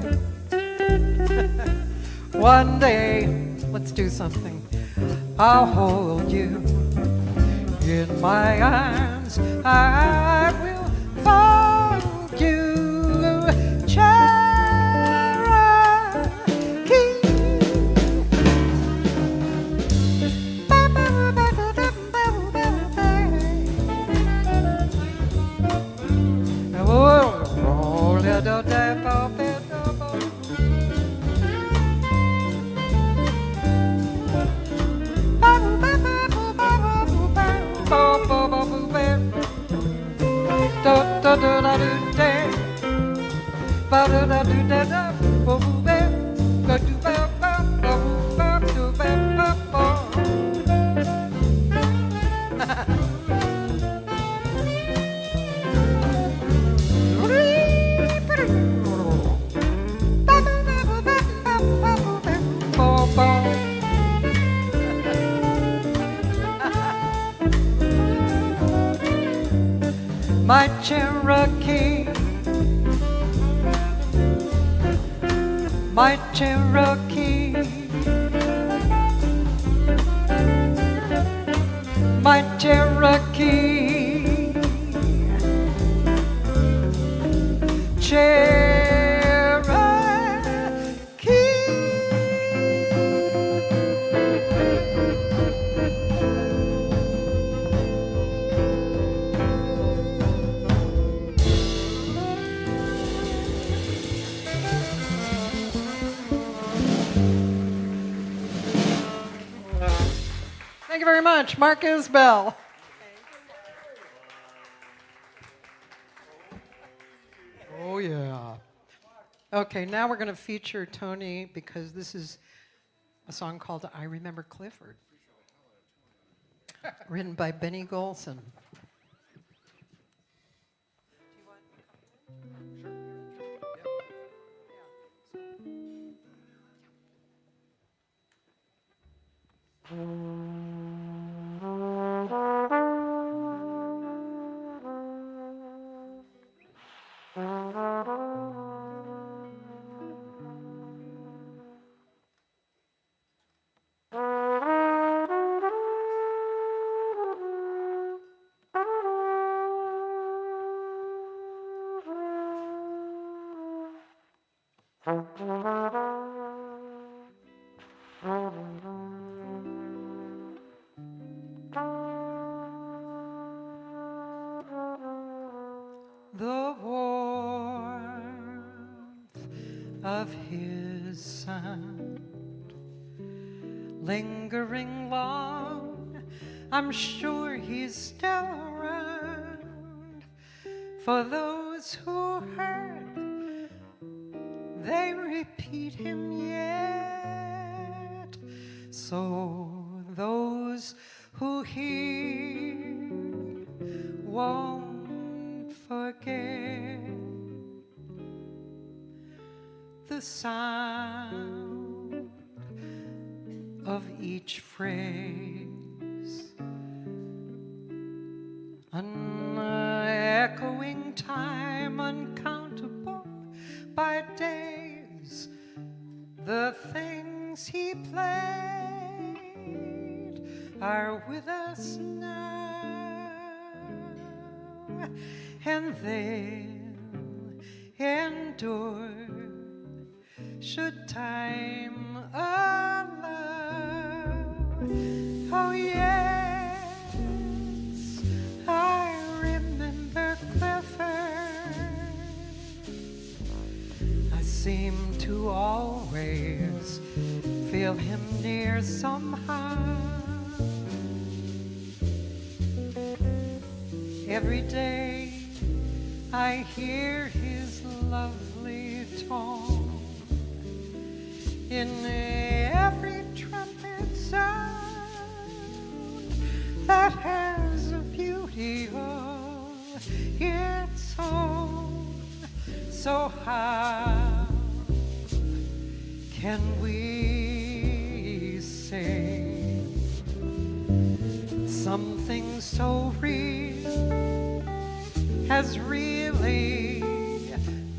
One day, let's do something. I'll hold you in my arms. I will fold you, Cherokee. My Cherokee, my Cherokee, my Cherokee, Cherokee. Thank you very much, Marcus Bell. Oh, yeah. Okay, now we're going to feature Tony because this is a song called I Remember Clifford, written by Benny Golson. The warmth of his sound, lingering long, I'm sure he's still around. For those who heard, they repeat him yet. So those who hear won't forget the sound of each phrase, an echoing time uncountable by days. The things he played are with us now, and then endure should time allow. Oh yes, I remember Clifford. I seem to always feel him near somehow. Every day I hear his lovely tone in every trumpet sound that has a beauty of its own. So how can we say something so real has really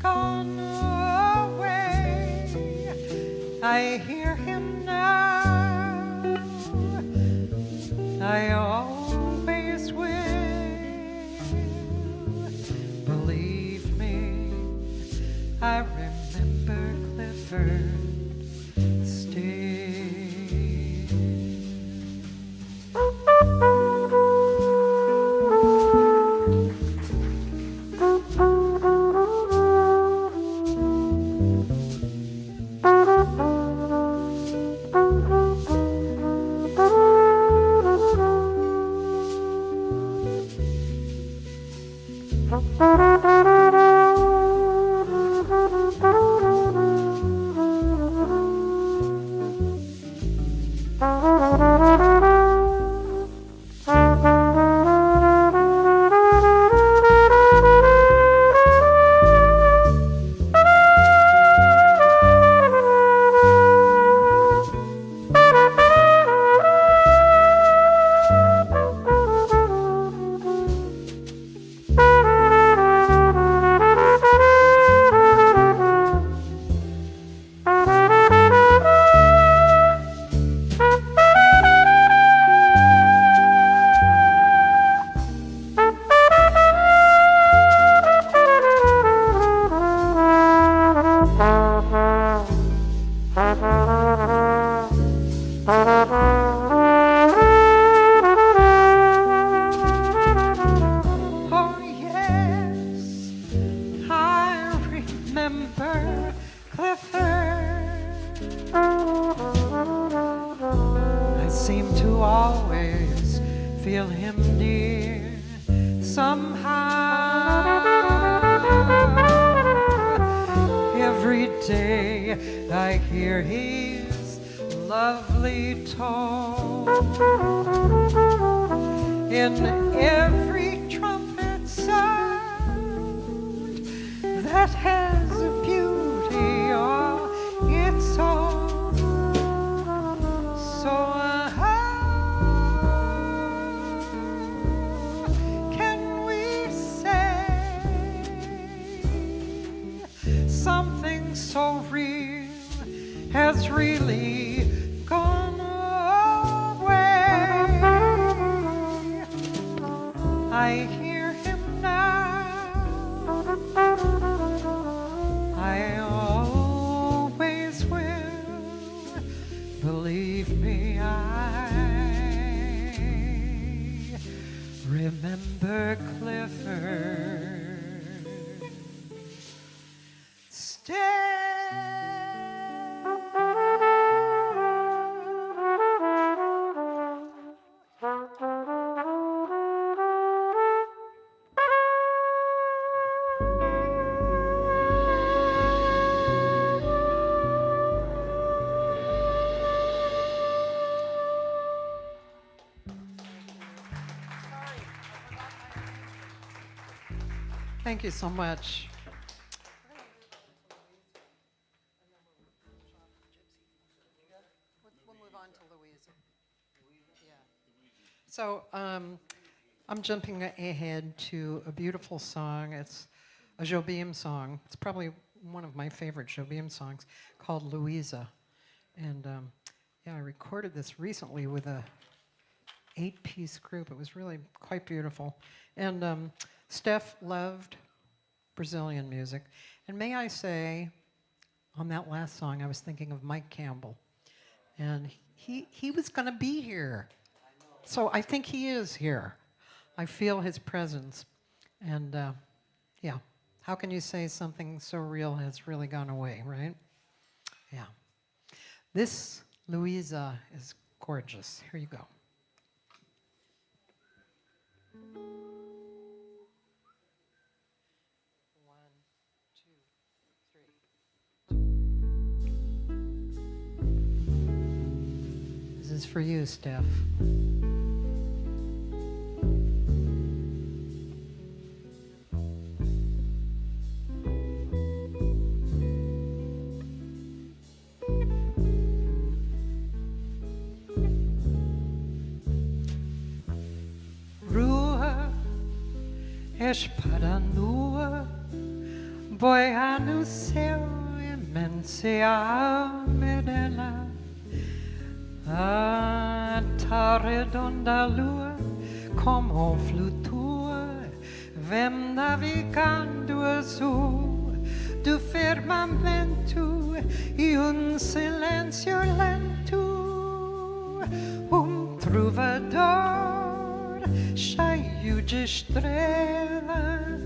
gone away? I hear him now, I always will. Believe me, I remember Clifford still. Thank you so much. We'll move on to Louisa. Yeah. So I'm jumping ahead to a beautiful song. It's a Jobim song. It's probably one of my favorite Jobim songs called Louisa. And yeah, I recorded this recently with a 8-piece group. It was really quite beautiful. And Steph loved Brazilian music. And may I say, on that last song, I was thinking of Mike Campbell. And he was going to be here. So I think he is here. I feel his presence. And yeah, how can you say something so real has really gone away, right? Yeah. This Louisa is gorgeous. Here you go. This is for you, Steph. Rua para nua, boia no céu imensiame dela. A ta redonda lua como flutua, vem navegando azul do firmamento e silêncio lento, trovador cheio de estrelas.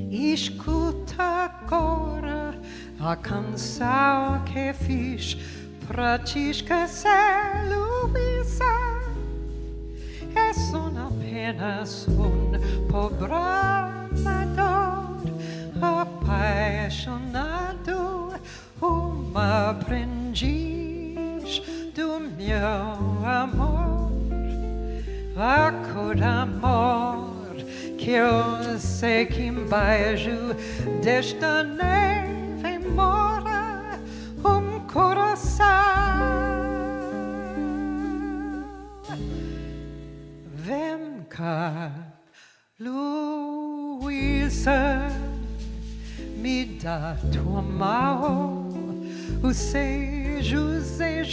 Escuta agora a canção que fiz pra te esquecer, Luísa. É só apenas pobre amador, apaixonado, aprendiz do meu amor. A cor amor que eu sei que beijo desta neve mora coração. Vem cá, Luísa, me dá tua mão. O sejo é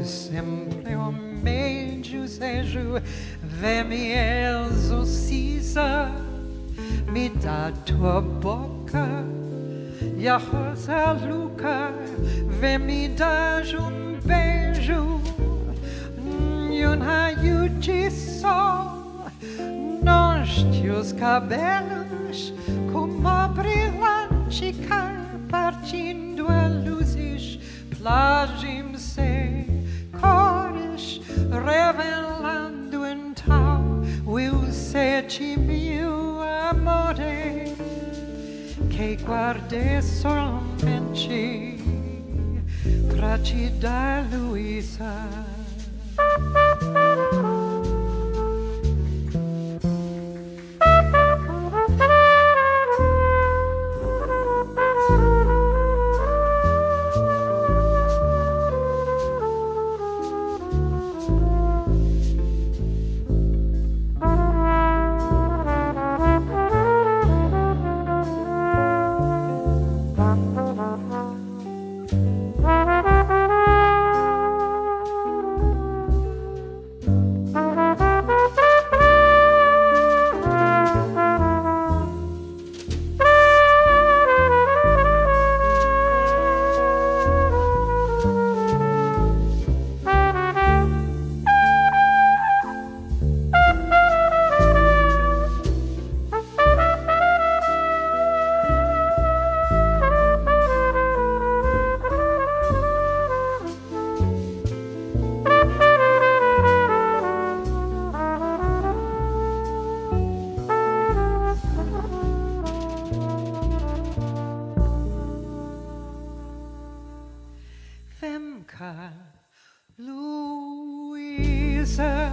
sempre o mesmo sejo. Vem me exorciza, me dá tua boca. E a rosa louca, vem me dar beijo. E raio de sol nos teus cabelos, como a brilhante cai partindo a luzes, plágim-se cores, revelando então os 7.000 amores que guardei somente pra te dar, Luísa. Luísa,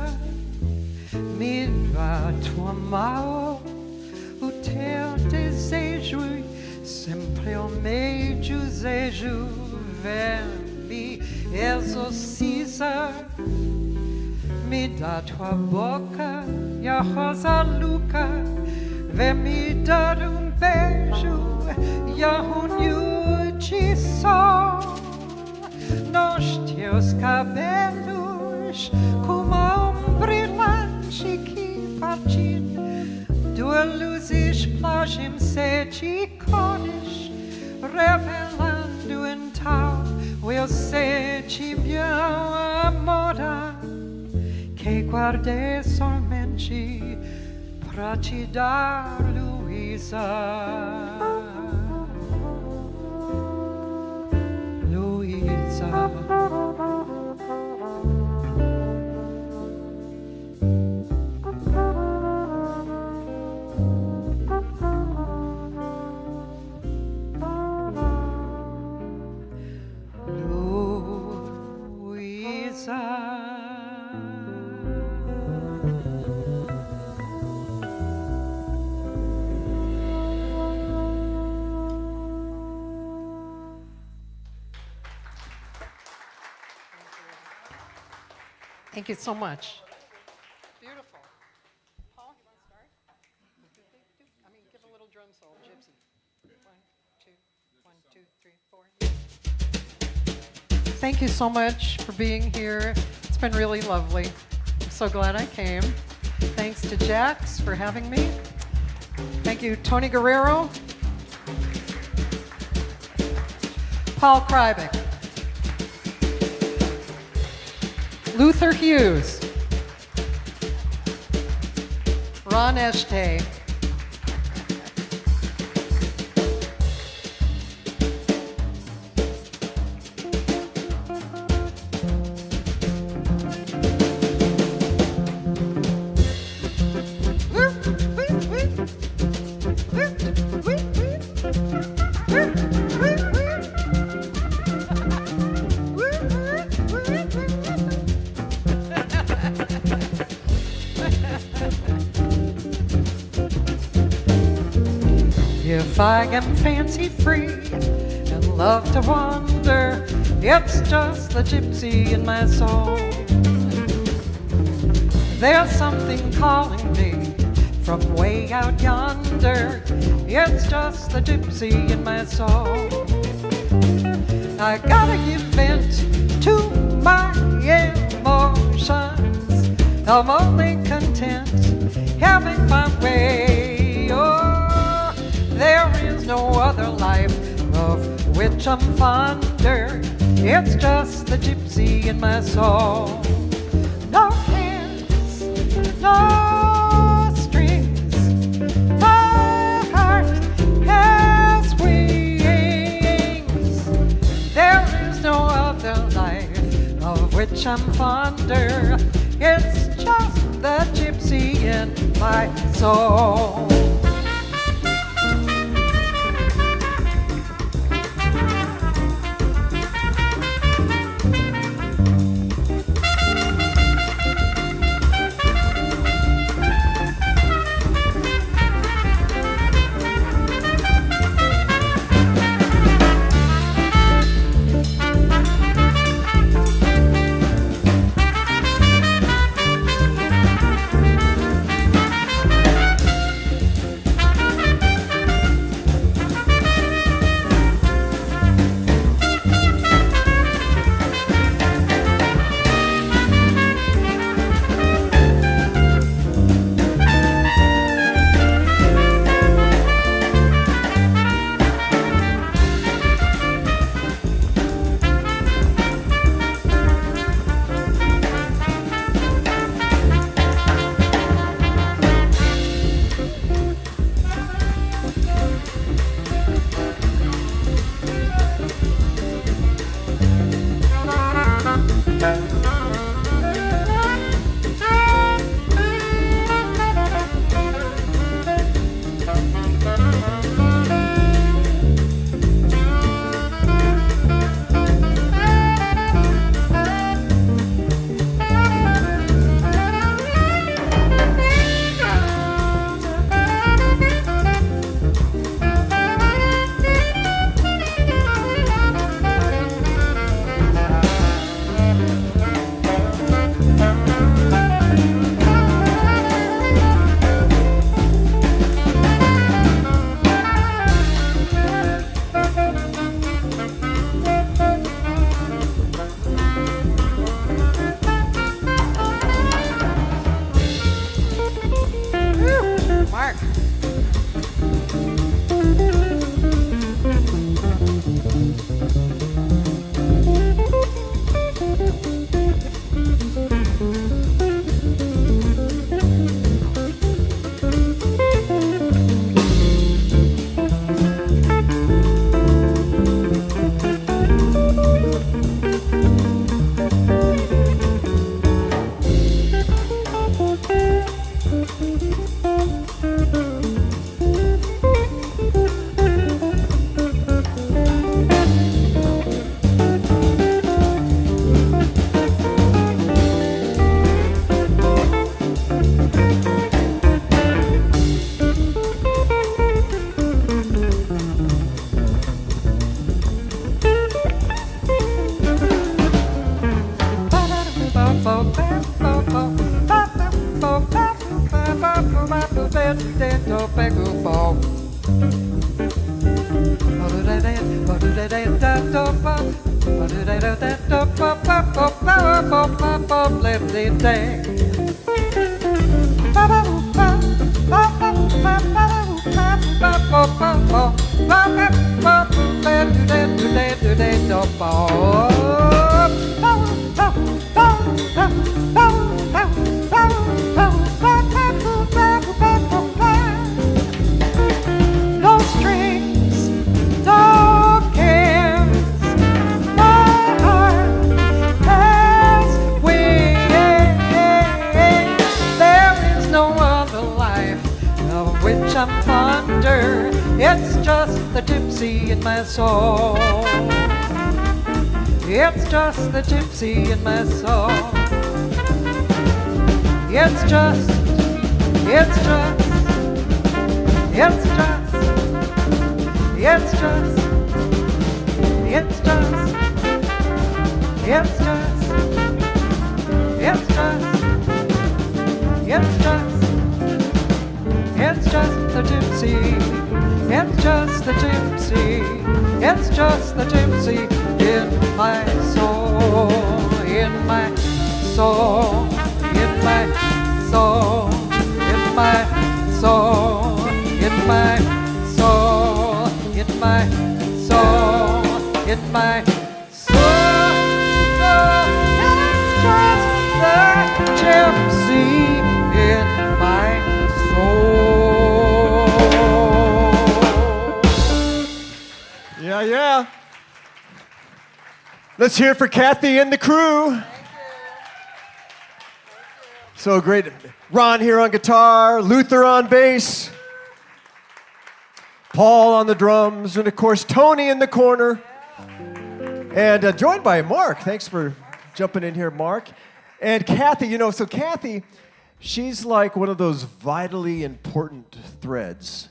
me dá tua mão, o teu desejo, sempre o meu desejo, vem me exorciza, me dá tua boca e a rosa louca, vem me dar beijo e a unho de sol nos teus cabelos, como um brilhante que partindo tua luz sich plažim seći koniš, revelando em tal, will seći biała moda, che guarde solmente pra te dar Luisa. Luisa. Thank you so much. Beautiful. Paul, you want to start? I mean, give a little drum solo, gypsy. 1, 2, 1, 2, 3, 4. Thank you so much for being here. It's been really lovely. I'm so glad I came. Thanks to JAX for having me. Thank you, Tony Guerrero, Paul Kreibich, Luther Hughes, Ron Eschete, If I am fancy free and love to wander, it's just the gypsy in my soul. There's something calling me from way out yonder, it's just the gypsy in my soul. I gotta give vent to my emotions, I'm only content having my way. Oh, there is no other life of which I'm fonder, it's just the gypsy in my soul. No hands, no strings, my heart has wings. There is no other life of which I'm fonder, it's just the gypsy in my soul. No strings, no cares, my heart has wings. There is no other life of which I'm fonder. It's just the gypsy in my soul. It's just the gypsy in my soul. It's just, it's just, it's just, it's just, it's just, it's just, it's just, it's just, it's just the gypsy. It's just the gypsy. It's just the gypsy in my soul. In my soul. In my soul. In my soul. In my soul. In my soul. In my soul. It's just the gypsy in my soul. Yeah. Let's hear it for Cathy and the crew. So great. Ron here on guitar, Luther on bass, Paul on the drums, and of course Tony in the corner. And joined by Mark. Thanks for jumping in here, Mark. And Cathy, so Cathy, she's like one of those vitally important threads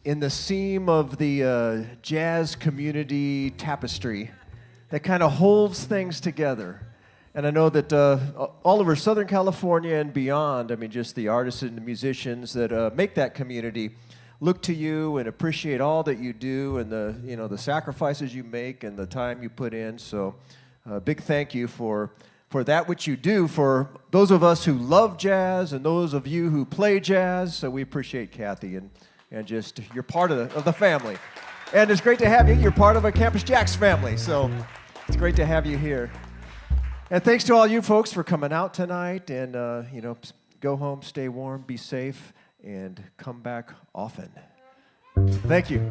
in the seam of the jazz community tapestry that kind of holds things together. And I know that all over Southern California and beyond, just the artists and the musicians that make that community look to you and appreciate all that you do and the sacrifices you make and the time you put in. So big thank you for that which you do for those of us who love jazz and those of you who play jazz. So we appreciate Cathy and just you're part of the family. And it's great to have you. You're part of a Campus JAX family. So it's great to have you here. And thanks to all you folks for coming out tonight. And, go home, stay warm, be safe, and come back often. Thank you.